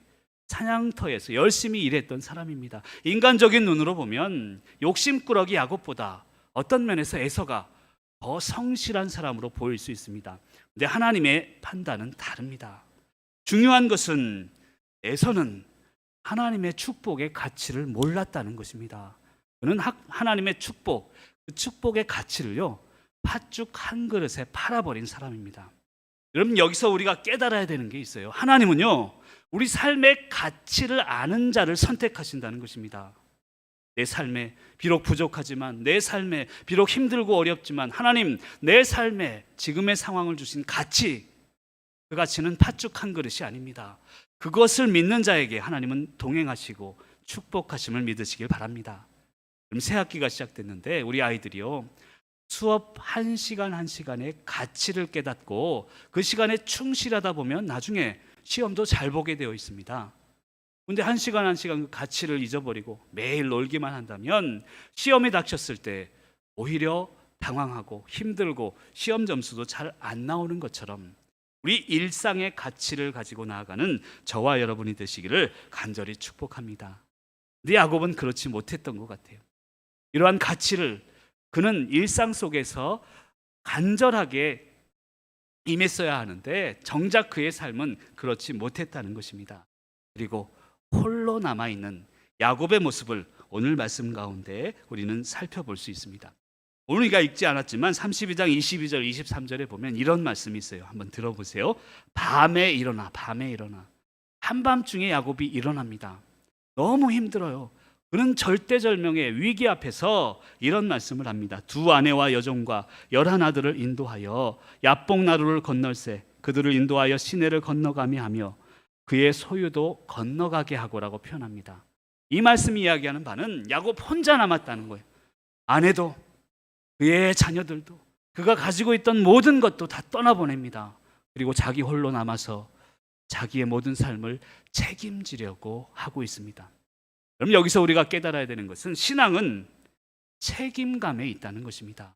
Speaker 1: 사냥터에서 열심히 일했던 사람입니다. 인간적인 눈으로 보면 욕심꾸러기 야곱보다 어떤 면에서 에서가 더 성실한 사람으로 보일 수 있습니다. 근데 하나님의 판단은 다릅니다. 중요한 것은 에서는 하나님의 축복의 가치를 몰랐다는 것입니다. 그는 하나님의 축복, 그 축복의 가치를요, 팥죽 한 그릇에 팔아버린 사람입니다. 여러분, 여기서 우리가 깨달아야 되는 게 있어요. 하나님은요, 우리 삶의 가치를 아는 자를 선택하신다는 것입니다. 내 삶에 비록 부족하지만, 내 삶에 비록 힘들고 어렵지만, 하나님 내 삶에 지금의 상황을 주신 가치, 그 가치는 팥죽 한 그릇이 아닙니다. 그것을 믿는 자에게 하나님은 동행하시고 축복하심을 믿으시길 바랍니다. 그럼 새 학기가 시작됐는데 우리 아이들이요, 수업 1시간 1시간의 가치를 깨닫고 그 시간에 충실하다 보면 나중에 시험도 잘 보게 되어 있습니다. 근데 1시간 1시간 그 가치를 잊어버리고 매일 놀기만 한다면 시험이 닥쳤을 때 오히려 당황하고 힘들고 시험 점수도 잘 안 나오는 것처럼 우리 일상의 가치를 가지고 나아가는 저와 여러분이 되시기를 간절히 축복합니다. 근데 야곱은 그렇지 못했던 것 같아요. 이러한 가치를 그는 일상 속에서 간절하게 임했어야 하는데 정작 그의 삶은 그렇지 못했다는 것입니다. 그리고 홀로 남아있는 야곱의 모습을 오늘 말씀 가운데 우리는 살펴볼 수 있습니다. 오늘 우리가 읽지 않았지만 32장 22절 23절에 보면 이런 말씀이 있어요. 한번 들어보세요. 밤에 일어나, 밤에 일어나. 한밤중에 야곱이 일어납니다. 너무 힘들어요. 그는 절대절명의 위기 앞에서 이런 말씀을 합니다. 두 아내와 여종과 11아들을 인도하여 야복나루를 건널세 그들을 인도하여 시내를 건너가게 하며 그의 소유도 건너가게 하고라고 표현합니다. 이 말씀이 이야기하는 바는 야곱 혼자 남았다는 거예요. 아내도 그의 자녀들도 그가 가지고 있던 모든 것도 다 떠나보냅니다. 그리고 자기 홀로 남아서 자기의 모든 삶을 책임지려고 하고 있습니다. 그럼 여기서 우리가 깨달아야 되는 것은 신앙은 책임감에 있다는 것입니다.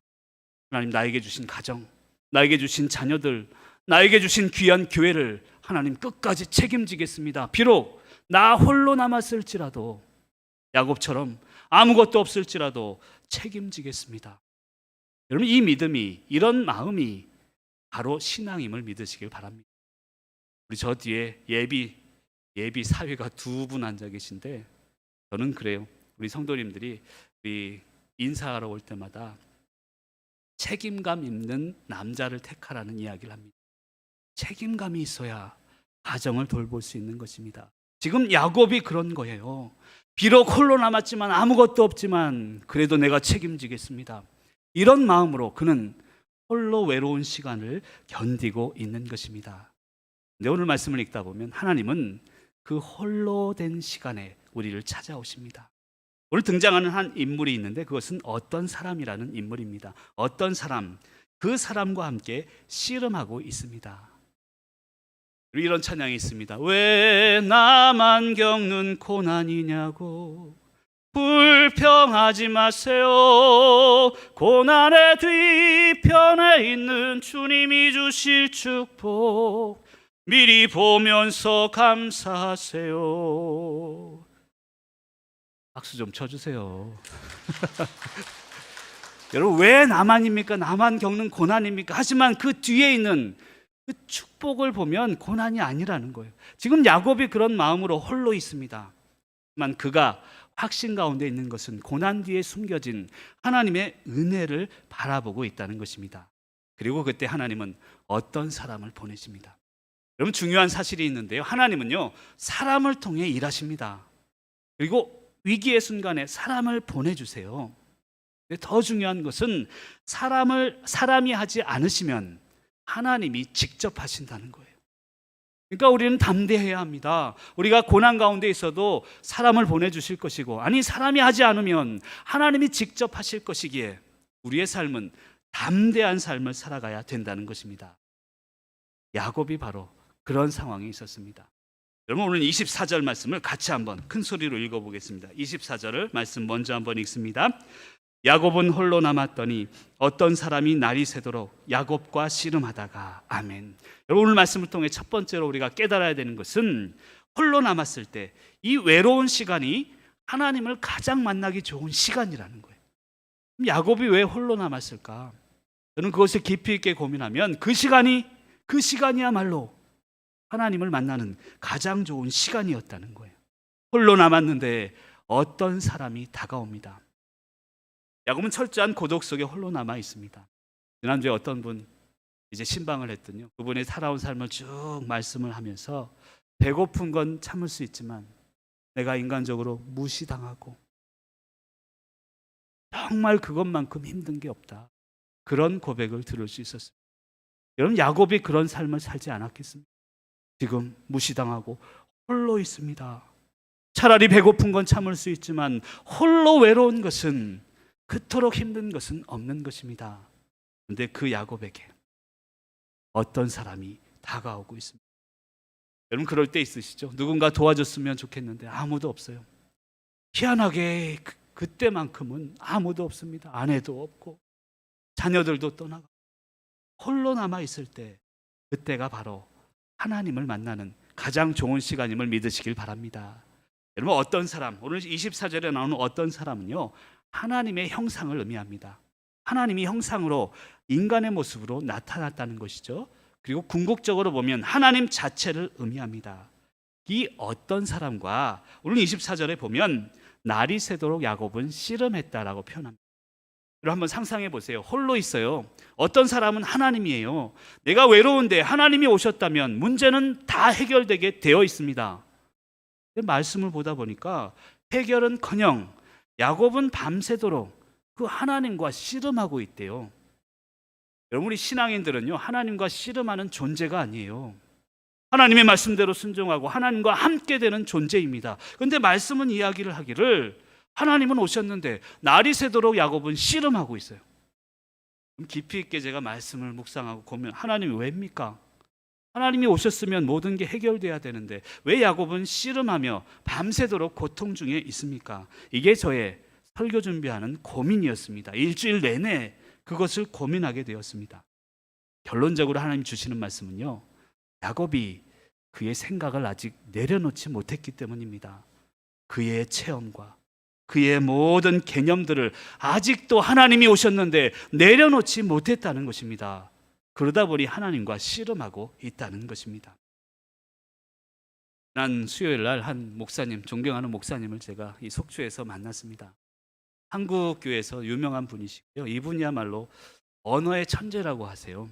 Speaker 1: 하나님 나에게 주신 가정, 나에게 주신 자녀들, 나에게 주신 귀한 교회를 하나님 끝까지 책임지겠습니다. 비록 나 홀로 남았을지라도 야곱처럼 아무것도 없을지라도 책임지겠습니다. 여러분, 이 믿음이, 이런 마음이 바로 신앙임을 믿으시길 바랍니다. 우리 저 뒤에 예비 사회가 2분 앉아 계신데 저는 그래요. 우리 성도님들이 우리 인사하러 올 때마다 책임감 있는 남자를 택하라는 이야기를 합니다. 책임감이 있어야 가정을 돌볼 수 있는 것입니다. 지금 야곱이 그런 거예요. 비록 홀로 남았지만 아무것도 없지만 그래도 내가 책임지겠습니다. 이런 마음으로 그는 홀로 외로운 시간을 견디고 있는 것입니다. 근데 오늘 말씀을 읽다 보면 하나님은 그 홀로 된 시간에 우리를 찾아오십니다. 오늘 등장하는 한 인물이 있는데 그것은 어떤 사람이라는 인물입니다. 어떤 사람, 그 사람과 함께 씨름하고 있습니다. 그리고 이런 찬양이 있습니다. 왜 나만 겪는 고난이냐고 불평하지 마세요. 고난의 뒤편에 있는 주님이 주실 축복 미리 보면서 감사하세요. 박수 좀 쳐주세요. 여러분, 왜 나만입니까? 나만 겪는 고난입니까? 하지만 그 뒤에 있는 그 축복을 보면 고난이 아니라는 거예요. 지금 야곱이 그런 마음으로 홀로 있습니다. 하지만 그가 확신 가운데 있는 것은 고난 뒤에 숨겨진 하나님의 은혜를 바라보고 있다는 것입니다. 그리고 그때 하나님은 어떤 사람을 보내십니다. 여러분, 중요한 사실이 있는데요. 하나님은요, 사람을 통해 일하십니다. 그리고 위기의 순간에 사람을 보내주세요. 더 중요한 것은 사람이 하지 않으시면 하나님이 직접 하신다는 거예요. 그러니까 우리는 담대해야 합니다. 우리가 고난 가운데 있어도 사람을 보내주실 것이고, 아니 사람이 하지 않으면 하나님이 직접 하실 것이기에 우리의 삶은 담대한 삶을 살아가야 된다는 것입니다. 야곱이 바로 그런 상황에 있었습니다. 여러분, 오늘 24절 말씀을 같이 한번 큰 소리로 읽어보겠습니다. 24절을 말씀 먼저 한번 읽습니다. 야곱은 홀로 남았더니 어떤 사람이 날이 새도록 야곱과 씨름하다가. 아멘. 여러분, 오늘 말씀을 통해 첫 번째로 우리가 깨달아야 되는 것은 홀로 남았을 때 이 외로운 시간이 하나님을 가장 만나기 좋은 시간이라는 거예요. 그럼 야곱이 왜 홀로 남았을까? 저는 그것을 깊이 있게 고민하면 그 시간이야말로 하나님을 만나는 가장 좋은 시간이었다는 거예요. 홀로 남았는데 어떤 사람이 다가옵니다. 야곱은 철저한 고독 속에 홀로 남아 있습니다. 지난주에 어떤 분 이제 신방을 했더니요, 그분의 살아온 삶을 쭉 말씀을 하면서 배고픈 건 참을 수 있지만 내가 인간적으로 무시당하고 정말 그것만큼 힘든 게 없다, 그런 고백을 들을 수 있었습니다. 여러분, 야곱이 그런 삶을 살지 않았겠습니까? 지금 무시당하고 홀로 있습니다. 차라리 배고픈 건 참을 수 있지만 홀로 외로운 것은, 그토록 힘든 것은 없는 것입니다. 그런데 그 야곱에게 어떤 사람이 다가오고 있습니다. 여러분, 그럴 때 있으시죠? 누군가 도와줬으면 좋겠는데 아무도 없어요. 희한하게 그때만큼은 아무도 없습니다. 아내도 없고 자녀들도 떠나고 홀로 남아 있을 때, 그때가 바로 하나님을 만나는 가장 좋은 시간임을 믿으시길 바랍니다. 여러분, 어떤 사람, 오늘 24절에 나오는 어떤 사람은요, 하나님의 형상을 의미합니다. 하나님이 형상으로 인간의 모습으로 나타났다는 것이죠. 그리고 궁극적으로 보면 하나님 자체를 의미합니다. 이 어떤 사람과 오늘 24절에 보면 날이 새도록 야곱은 씨름했다라고 표현합니다. 여러분, 한번 상상해 보세요. 홀로 있어요. 어떤 사람은 하나님이에요. 내가 외로운데 하나님이 오셨다면 문제는 다 해결되게 되어 있습니다. 말씀을 보다 보니까 해결은커녕 야곱은 밤새도록 그 하나님과 씨름하고 있대요. 여러분, 우리 신앙인들은요, 하나님과 씨름하는 존재가 아니에요. 하나님의 말씀대로 순종하고 하나님과 함께 되는 존재입니다. 그런데 말씀은 이야기를 하기를 하나님은 오셨는데 날이 새도록 야곱은 씨름하고 있어요. 깊이 있게 제가 말씀을 묵상하고 고민, 하나님이 왜입니까? 하나님이 오셨으면 모든 게 해결돼야 되는데 왜 야곱은 씨름하며 밤새도록 고통 중에 있습니까? 이게 저의 설교 준비하는 고민이었습니다. 일주일 내내 그것을 고민하게 되었습니다. 결론적으로 하나님 주시는 말씀은요, 야곱이 그의 생각을 아직 내려놓지 못했기 때문입니다. 그의 체험과 그의 모든 개념들을 아직도 하나님이 오셨는데 내려놓지 못했다는 것입니다. 그러다 보니 하나님과 씨름하고 있다는 것입니다. 난 수요일 날 한 목사님, 존경하는 목사님을 제가 이 속초에서 만났습니다. 한국 교회에서 유명한 분이시고요. 이분이야말로 언어의 천재라고 하세요.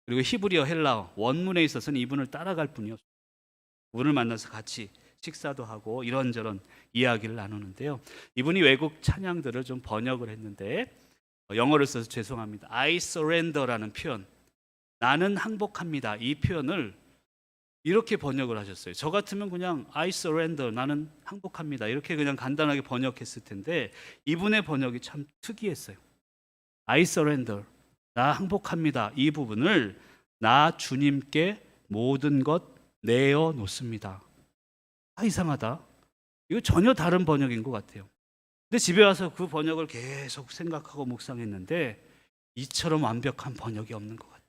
Speaker 1: 그리고 히브리어, 헬라어 원문에 있어서는 이분을 따라갈 분이 없어요. 이분을 만나서 같이 식사도 하고 이런저런 이야기를 나누는데요. 이분이 외국 찬양들을 좀 번역을 했는데 영어를 써서 죄송합니다. I surrender라는 표현, 나는 항복합니다, 이 표현을 이렇게 번역을 하셨어요. 저 같으면 그냥 I surrender, 나는 항복합니다, 이렇게 그냥 간단하게 번역했을 텐데 이분의 번역이 참 특이했어요. I surrender, 나 항복합니다, 이 부분을 나 주님께 모든 것 내어놓습니다. 이상하다. 이거 전혀 다른 번역인 것 같아요. 근데 집에 와서 그 번역을 계속 생각하고 묵상했는데 이처럼 완벽한 번역이 없는 것 같아요.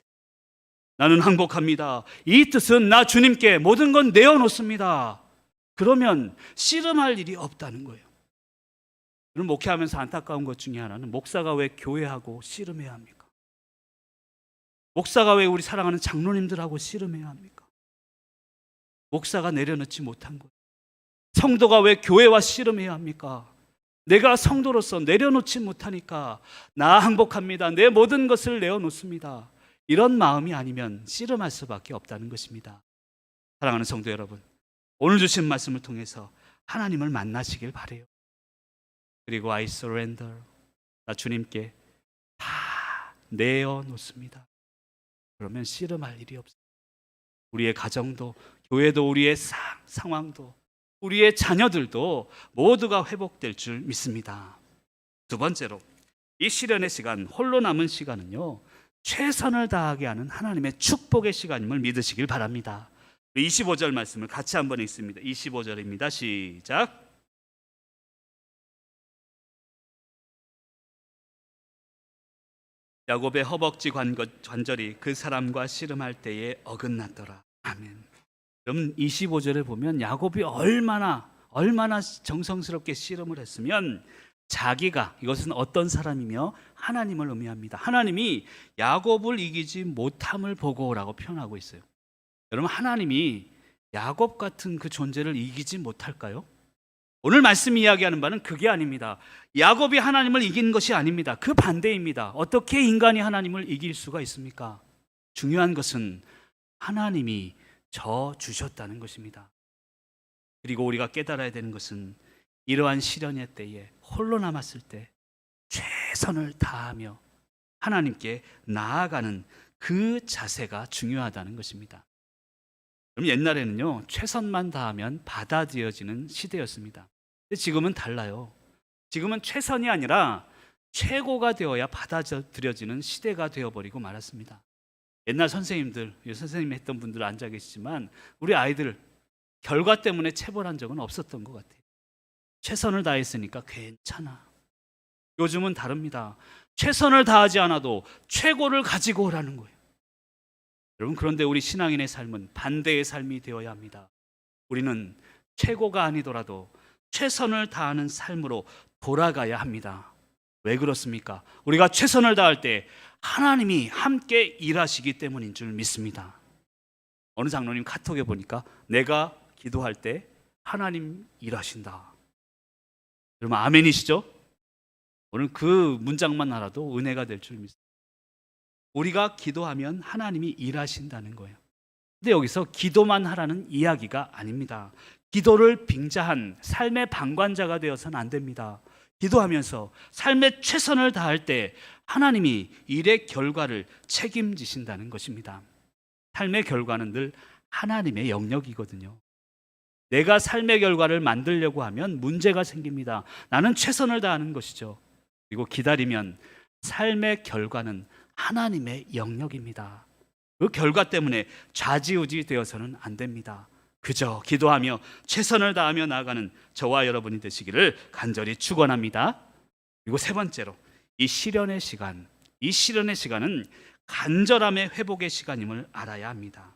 Speaker 1: 나는 항복합니다, 이 뜻은 나 주님께 모든 건 내어놓습니다. 그러면 씨름할 일이 없다는 거예요. 그럼 목회하면서 안타까운 것 중에 하나는 목사가 왜 교회하고 씨름해야 합니까? 목사가 왜 우리 사랑하는 장로님들하고 씨름해야 합니까? 목사가 내려놓지 못한 것, 성도가 왜 교회와 씨름해야 합니까? 내가 성도로서 내려놓지 못하니까 나 항복합니다. 내 모든 것을 내어놓습니다. 이런 마음이 아니면 씨름할 수밖에 없다는 것입니다. 사랑하는 성도 여러분, 오늘 주신 말씀을 통해서 하나님을 만나시길 바라요. 그리고 I surrender, 나 주님께 다 내어놓습니다. 그러면 씨름할 일이 없어요. 우리의 가정도, 교회도, 우리의 상황도, 우리의 자녀들도 모두가 회복될 줄 믿습니다. 두 번째로, 이 시련의 시간, 홀로 남은 시간은요, 최선을 다하게 하는 하나님의 축복의 시간임을 믿으시길 바랍니다. 25절 말씀을 같이 한번 읽습니다. 25절입니다. 시작. 야곱의 허벅지 관절이 그 사람과 씨름할 때에 어긋났더라. 아멘. 여러분, 25절에 보면 야곱이 얼마나 정성스럽게 씨름을 했으면 자기가, 이것은 어떤 사람이며 하나님을 의미합니다. 하나님이 야곱을 이기지 못함을 보고라고 표현하고 있어요. 여러분, 하나님이 야곱 같은 그 존재를 이기지 못할까요? 오늘 말씀 이야기하는 바는 그게 아닙니다. 야곱이 하나님을 이긴 것이 아닙니다. 그 반대입니다. 어떻게 인간이 하나님을 이길 수가 있습니까? 중요한 것은 하나님이 져 주셨다는 것입니다. 그리고 우리가 깨달아야 되는 것은 이러한 시련의 때에 홀로 남았을 때 최선을 다하며 하나님께 나아가는 그 자세가 중요하다는 것입니다. 그럼 옛날에는요, 최선만 다하면 받아들여지는 시대였습니다. 근데 지금은 달라요. 지금은 최선이 아니라 최고가 되어야 받아들여지는 시대가 되어버리고 말았습니다. 옛날 선생님들, 선생님이 했던 분들 앉아 계시지만 우리 아이들 결과 때문에 체벌한 적은 없었던 것 같아요. 최선을 다했으니까 괜찮아. 요즘은 다릅니다. 최선을 다하지 않아도 최고를 가지고 오라는 거예요. 여러분, 그런데 우리 신앙인의 삶은 반대의 삶이 되어야 합니다. 우리는 최고가 아니더라도 최선을 다하는 삶으로 돌아가야 합니다. 왜 그렇습니까? 우리가 최선을 다할 때 하나님이 함께 일하시기 때문인 줄 믿습니다. 어느 장로님 카톡에 보니까 내가 기도할 때 하나님 일하신다. 여러분, 아멘이시죠? 오늘 그 문장만 알아도 은혜가 될 줄 믿습니다. 우리가 기도하면 하나님이 일하신다는 거예요. 근데 여기서 기도만 하라는 이야기가 아닙니다. 기도를 빙자한 삶의 방관자가 되어서는 안 됩니다. 기도하면서 삶의 최선을 다할 때 하나님이 일의 결과를 책임지신다는 것입니다. 삶의 결과는 늘 하나님의 영역이거든요. 내가 삶의 결과를 만들려고 하면 문제가 생깁니다. 나는 최선을 다하는 것이죠. 그리고 기다리면 삶의 결과는 하나님의 영역입니다. 그 결과 때문에 좌지우지 되어서는 안 됩니다. 그저 기도하며 최선을 다하며 나아가는 저와 여러분이 되시기를 간절히 축원합니다. 그리고 세 번째로, 이 시련의 시간은 간절함의 회복의 시간임을 알아야 합니다.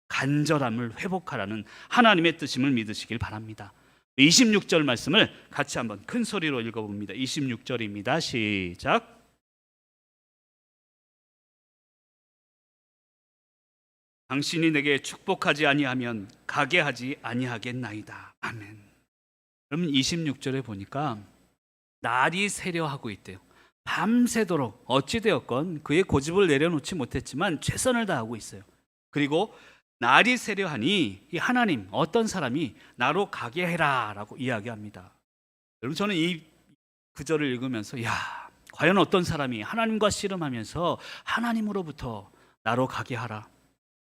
Speaker 1: 간절함을 회복하라는 하나님의 뜻임을 믿으시길 바랍니다. 26절 말씀을 같이 한번 큰 소리로 읽어봅니다. 26절입니다. 시작. 당신이 내게 축복하지 아니하면 가게 하지 아니하겠나이다. 아멘. 그럼 26절에 보니까 날이 새려하고 있대요. 밤새도록 어찌되었건 그의 고집을 내려놓지 못했지만 최선을 다하고 있어요. 그리고 날이 새려하니 이 하나님, 어떤 사람이 나로 가게 해라 라고 이야기합니다. 여러분, 저는 이 구절을 읽으면서 과연 어떤 사람이 하나님과 씨름하면서 하나님으로부터 나로 가게 하라.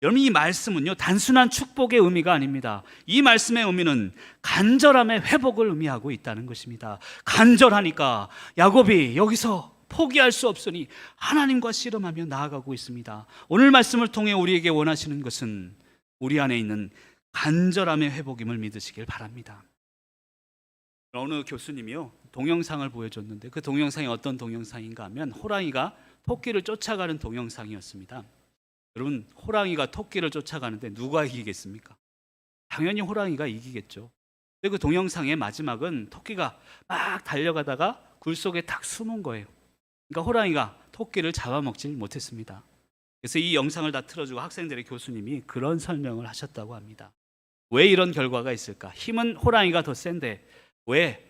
Speaker 1: 여러분, 이 말씀은요, 단순한 축복의 의미가 아닙니다. 이 말씀의 의미는 간절함의 회복을 의미하고 있다는 것입니다. 간절하니까 야곱이 여기서 포기할 수 없으니 하나님과 씨름하며 나아가고 있습니다. 오늘 말씀을 통해 우리에게 원하시는 것은 우리 안에 있는 간절함의 회복임을 믿으시길 바랍니다. 어느 교수님이요, 동영상을 보여줬는데 그 동영상이 어떤 동영상인가 하면 호랑이가 토끼를 쫓아가는 동영상이었습니다. 여러분, 호랑이가 토끼를 쫓아가는데 누가 이기겠습니까? 당연히 호랑이가 이기겠죠. 근데 그 동영상의 마지막은 토끼가 막 달려가다가 굴 속에 탁 숨은 거예요. 그러니까 호랑이가 토끼를 잡아먹지 못했습니다. 그래서 이 영상을 다 틀어주고 학생들의 교수님이 그런 설명을 하셨다고 합니다. 왜 이런 결과가 있을까? 힘은 호랑이가 더 센데 왜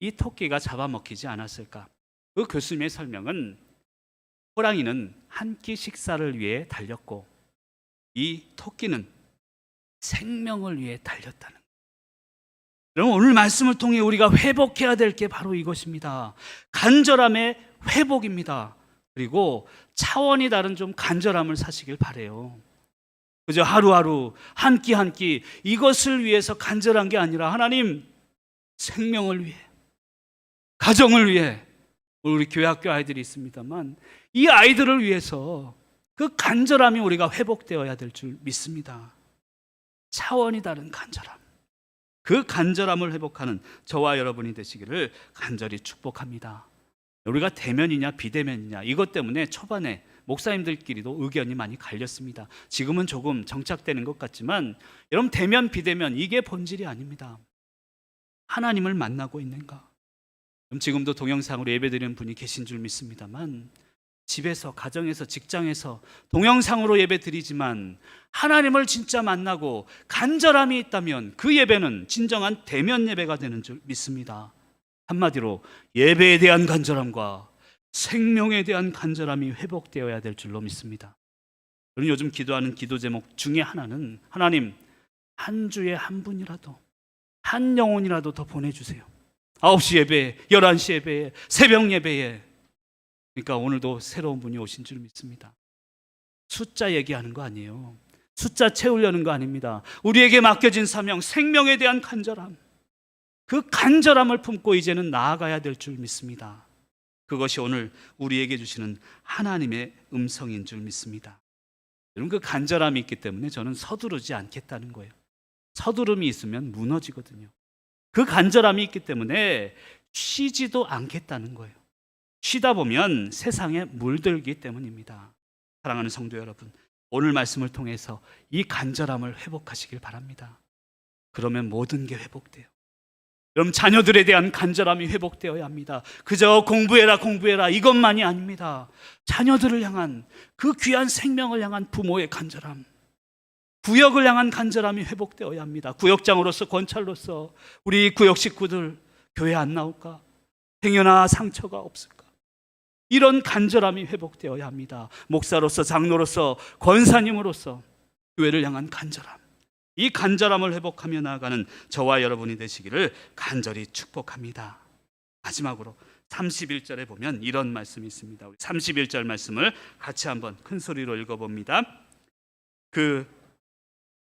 Speaker 1: 이 토끼가 잡아먹히지 않았을까? 그 교수님의 설명은 호랑이는 한 끼 식사를 위해 달렸고 이 토끼는 생명을 위해 달렸다는 거예요. 여러분, 오늘 말씀을 통해 우리가 회복해야 될 게 바로 이것입니다. 간절함의 회복입니다. 그리고 차원이 다른 좀 간절함을 사시길 바라요. 그저 하루하루 한 끼 한 끼 이것을 위해서 간절한 게 아니라 하나님, 생명을 위해, 가정을 위해, 우리 교회 학교 아이들이 있습니다만 이 아이들을 위해서 그 간절함이 우리가 회복되어야 될 줄 믿습니다. 차원이 다른 간절함, 그 간절함을 회복하는 저와 여러분이 되시기를 간절히 축복합니다. 우리가 대면이냐 비대면이냐 이것 때문에 초반에 목사님들끼리도 의견이 많이 갈렸습니다. 지금은 조금 정착되는 것 같지만 여러분, 대면 비대면 이게 본질이 아닙니다. 하나님을 만나고 있는가? 그럼 지금도 동영상으로 예배드리는 분이 계신 줄 믿습니다만 집에서, 가정에서, 직장에서 동영상으로 예배드리지만 하나님을 진짜 만나고 간절함이 있다면 그 예배는 진정한 대면 예배가 되는 줄 믿습니다. 한마디로 예배에 대한 간절함과 생명에 대한 간절함이 회복되어야 될 줄로 믿습니다. 저는 요즘 기도하는 기도 제목 중에 하나는 하나님, 한 주에 한 분이라도, 한 영혼이라도 더 보내주세요. 9시 예배에, 11시 예배에, 새벽 예배에. 그러니까 오늘도 새로운 분이 오신 줄 믿습니다. 숫자 얘기하는 거 아니에요. 숫자 채우려는 거 아닙니다. 우리에게 맡겨진 사명, 생명에 대한 간절함, 그 간절함을 품고 이제는 나아가야 될 줄 믿습니다. 그것이 오늘 우리에게 주시는 하나님의 음성인 줄 믿습니다. 여러분, 그 간절함이 있기 때문에 저는 서두르지 않겠다는 거예요. 서두름이 있으면 무너지거든요. 그 간절함이 있기 때문에 쉬지도 않겠다는 거예요. 쉬다 보면 세상에 물들기 때문입니다. 사랑하는 성도 여러분, 오늘 말씀을 통해서 이 간절함을 회복하시길 바랍니다. 그러면 모든 게 회복돼요. 여러분, 자녀들에 대한 간절함이 회복되어야 합니다. 그저 공부해라 공부해라 이것만이 아닙니다. 자녀들을 향한, 그 귀한 생명을 향한 부모의 간절함, 구역을 향한 간절함이 회복되어야 합니다. 구역장으로서, 권찰로서 우리 구역 식구들 교회 안 나올까? 행여나 상처가 없을까? 이런 간절함이 회복되어야 합니다. 목사로서, 장로로서, 권사님으로서 교회를 향한 간절함, 이 간절함을 회복하며 나아가는 저와 여러분이 되시기를 간절히 축복합니다. 마지막으로 31절에 보면 이런 말씀이 있습니다. 우리 31절 말씀을 같이 한번 큰 소리로 읽어봅니다. 그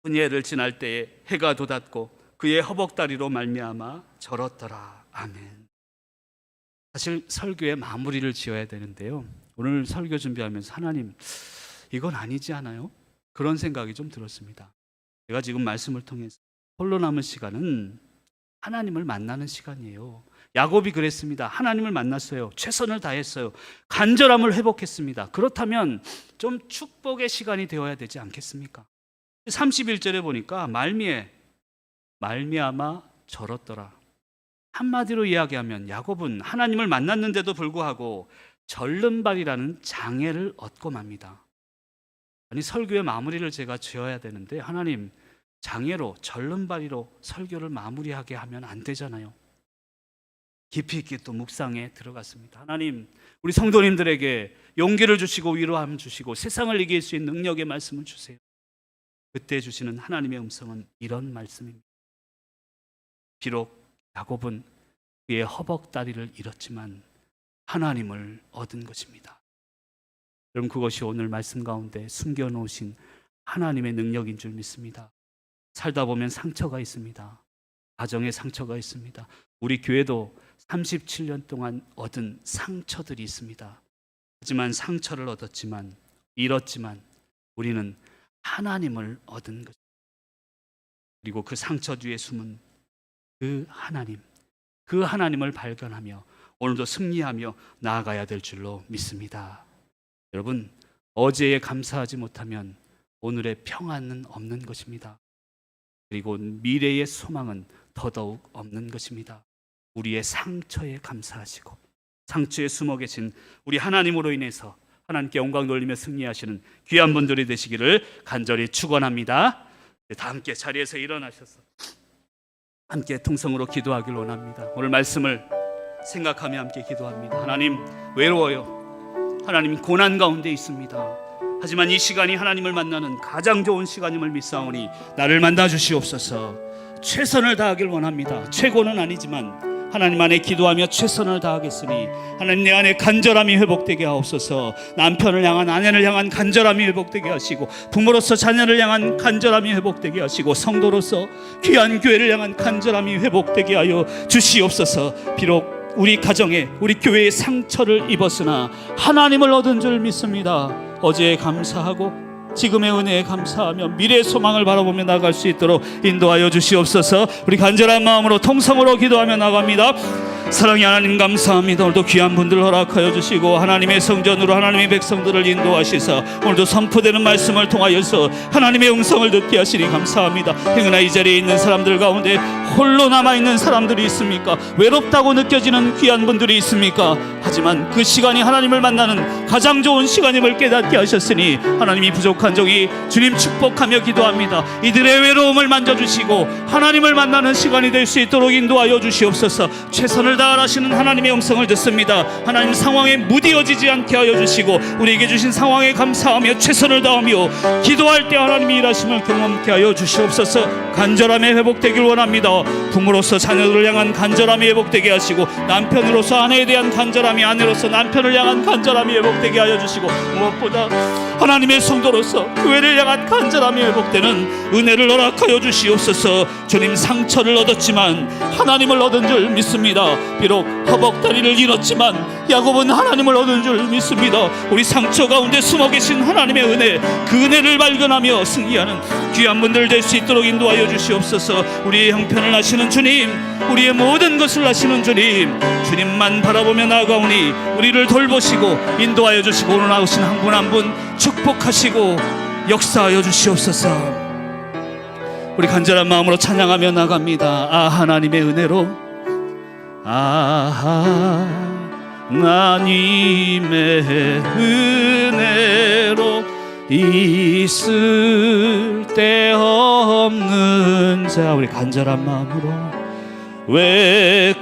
Speaker 1: 분예를 지날 때에 해가 돋았고 그의 허벅다리로 말미암아 절었더라. 아멘. 사실 설교의 마무리를 지어야 되는데요, 오늘 설교 준비하면서 하나님, 이건 아니지 않아요? 그런 생각이 좀 들었습니다. 제가 지금 말씀을 통해서 홀로 남은 시간은 하나님을 만나는 시간이에요. 야곱이 그랬습니다. 하나님을 만났어요. 최선을 다했어요. 간절함을 회복했습니다. 그렇다면 좀 축복의 시간이 되어야 되지 않겠습니까? 31절에 보니까 말미암아 절었더라. 한마디로 이야기하면 야곱은 하나님을 만났는데도 불구하고 절름발이라는 장애를 얻고 맙니다. 아니, 설교의 마무리를 제가 지어야 되는데 하나님, 장애로, 절름발이로 설교를 마무리하게 하면 안 되잖아요. 깊이 있게 또 묵상에 들어갔습니다. 하나님, 우리 성도님들에게 용기를 주시고 위로함 주시고 세상을 이길 수 있는 능력의 말씀을 주세요. 그때 주시는 하나님의 음성은 이런 말씀입니다. 비록 야곱은 그의 허벅다리를 잃었지만 하나님을 얻은 것입니다. 여러분, 그것이 오늘 말씀 가운데 숨겨놓으신 하나님의 능력인 줄 믿습니다. 살다 보면 상처가 있습니다. 가정에 상처가 있습니다. 우리 교회도 37년 동안 얻은 상처들이 있습니다. 하지만 상처를 얻었지만, 잃었지만 우리는 하나님을 얻은 것입니다. 그리고 그 상처 뒤에 숨은 그 하나님을 발견하며 오늘도 승리하며 나아가야 될 줄로 믿습니다. 여러분, 어제에 감사하지 못하면 오늘의 평안은 없는 것입니다. 그리고 미래의 소망은 더더욱 없는 것입니다. 우리의 상처에 감사하시고 상처에 숨어 계신 우리 하나님으로 인해서 하나님께 영광 돌리며 승리하시는 귀한 분들이 되시기를 간절히 축원합니다. 다 함께 자리에서 일어나셔서 함께 통성으로 기도하길 원합니다. 오늘 말씀을 생각하며 함께 기도합니다. 하나님, 외로워요. 하나님, 고난 가운데 있습니다. 하지만 이 시간이 하나님을 만나는 가장 좋은 시간임을 믿사오니 나를 만나 주시옵소서. 최선을 다하길 원합니다. 최고는 아니지만 하나님 안에 기도하며 최선을 다하겠으니 하나님 내 안에 간절함이 회복되게 하옵소서. 남편을 향한, 아내를 향한 간절함이 회복되게 하시고, 부모로서 자녀를 향한 간절함이 회복되게 하시고, 성도로서 귀한 교회를 향한 간절함이 회복되게 하여 주시옵소서. 비록 우리 가정에, 우리 교회에 상처를 입었으나 하나님을 얻은 줄 믿습니다. 어제에 감사하고 지금의 은혜에 감사하며 미래의 소망을 바라보며 나갈 수 있도록 인도하여 주시옵소서. 우리 간절한 마음으로 통성으로 기도하며 나갑니다. 사랑의 하나님, 감사합니다. 오늘도 귀한 분들 허락하여 주시고 하나님의 성전으로 하나님의 백성들을 인도하시사 오늘도 선포되는 말씀을 통하여서 하나님의 음성을 듣게 하시니 감사합니다. 행여나 이 자리에 있는 사람들 가운데 홀로 남아있는 사람들이 있습니까? 외롭다고 느껴지는 귀한 분들이 있습니까? 하지만 그 시간이 하나님을 만나는 가장 좋은 시간임을 깨닫게 하셨으니 하나님이 부족한 종이 주님 축복하며 기도합니다. 이들의 외로움을 만져주시고 하나님을 만나는 시간이 될 수 있도록 인도하여 주시옵소서. 최선을 다하시는 하나님의 음성을 듣습니다. 하나님, 상황에 무디어지지 않게 하여 주시고 우리에게 주신 상황에 감사하며 최선을 다하며 기도할 때 하나님이 일하심을 경험케 하여 주시옵소서. 간절함이 회복되길 원합니다. 부모로서 자녀들을 향한 간절함이 회복되게 하시고, 남편으로서 아내에 대한 간절함이, 아내로서 남편을 향한 간절함이 회복되게 하여 주시고, 무엇보다 하나님의 성도로서 교회를 향한 간절함이 회복되는 은혜를 허락하여 주시옵소서. 주님, 상처를 얻었지만 하나님을 얻은 줄 믿습니다. 비록 허벅다리를 잃었지만 야곱은 하나님을 얻은 줄 믿습니다. 우리 상처 가운데 숨어 계신 하나님의 은혜, 그 은혜를 발견하며 승리하는 귀한 분들 될 수 있도록 인도하여 주시옵소서. 우리의 형편을 아시는 주님, 우리의 모든 것을 아시는 주님, 주님만 바라보며 나아가오니 우리를 돌보시고 인도하여 주시고 오늘 나오신 한 분 한 분 축복하시고 역사하여 주시옵소서. 우리 간절한 마음으로 찬양하며 나갑니다. 아, 하나님의 은혜로, 하나님의 은혜로 있을 데 없는 자, 우리 간절한 마음으로 왜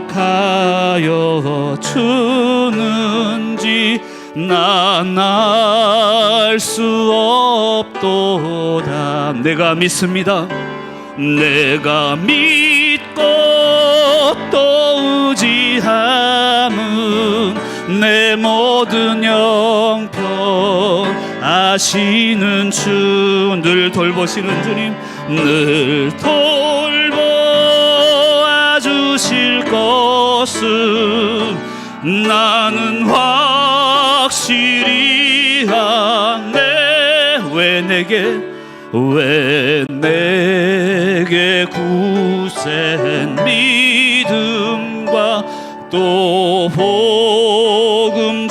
Speaker 1: 구속하여 주는지 난 알 수 없도다. 내가 믿습니다. 내가 믿고 또 의지함은 내 모든 형편 아시는 주, 늘 돌보시는 주님, 늘 돌보아 주실 것은 나는 확실히 아네. 왜 내게 굳센 믿음과 또 복음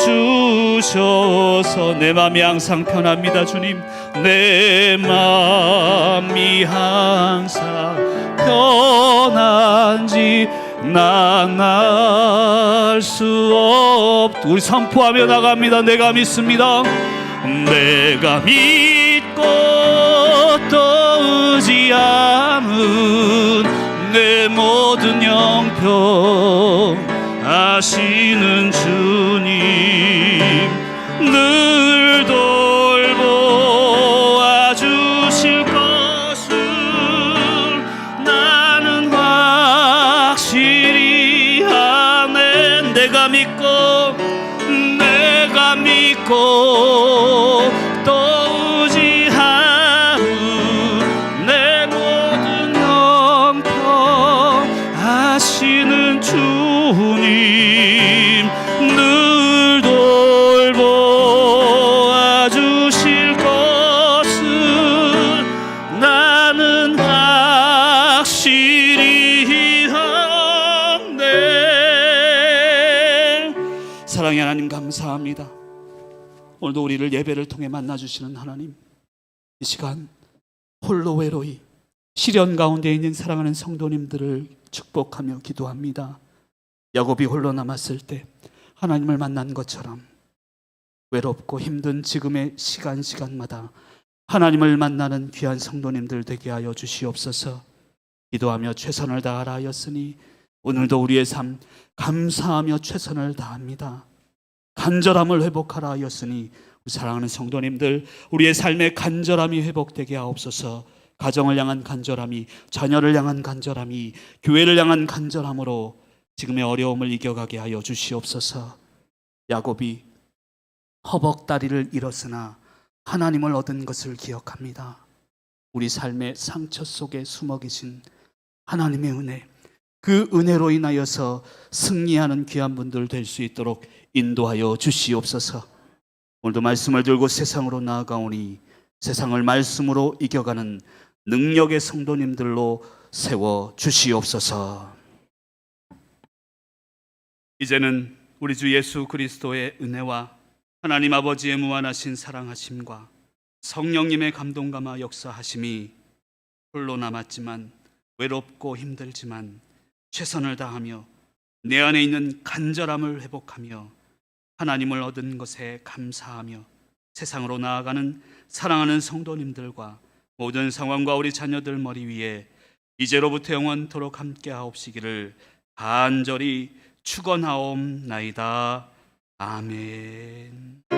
Speaker 1: 주셔서 내 맘이 항상 편합니다. 주님, 내 맘이 항상 편한지 난 알 수 없. 우리 선포하며 나갑니다. 내가 믿습니다. 내가 믿고 또 의지함은 내 모든 형편 아시는 주님, 늘 돌보아 주실 것을 나는 확실히 아네. 내가 믿고 또 의지함은 내 모든 형편 아시는 주님, 늘 돌보아 주실 것을 나는 확실히 아네. 사랑의 하나님, 감사합니다. 오늘도 우리를 예배를 통해 만나주시는 하나님, 이 시간 홀로 외로이 시련 가운데 있는 사랑하는 성도님들을 축복하며 기도합니다. 야곱이 홀로 남았을 때 하나님을 만난 것처럼 외롭고 힘든 지금의 시간마다 하나님을 만나는 귀한 성도님들 되게 하여 주시옵소서. 기도하며 최선을 다하라 하였으니 오늘도 우리의 삶 감사하며 최선을 다합니다. 간절함을 회복하라 하였으니 우리 사랑하는 성도님들, 우리의 삶의 간절함이 회복되게 하옵소서. 가정을 향한 간절함이, 자녀를 향한 간절함이, 교회를 향한 간절함으로 지금의 어려움을 이겨가게 하여 주시옵소서. 야곱이 허벅다리를 잃었으나 하나님을 얻은 것을 기억합니다. 우리 삶의 상처 속에 숨어 계신 하나님의 은혜, 그 은혜로 인하여서 승리하는 귀한 분들 될 수 있도록 인도하여 주시옵소서. 오늘도 말씀을 들고 세상으로 나아가오니 세상을 말씀으로 이겨가는 능력의 성도님들로 세워 주시옵소서. 이제는 우리 주 예수 그리스도의 은혜와 하나님 아버지의 무한하신 사랑하심과 성령님의 감동감화 역사하심이 홀로 남았지만 외롭고 힘들지만 최선을 다하며 내 안에 있는 간절함을 회복하며 하나님을 얻은 것에 감사하며 세상으로 나아가는 사랑하는 성도님들과 모든 상황과 우리 자녀들 머리 위에 이제로부터 영원토록 함께 하옵시기를 간절히 축원하옵나이다. 아멘.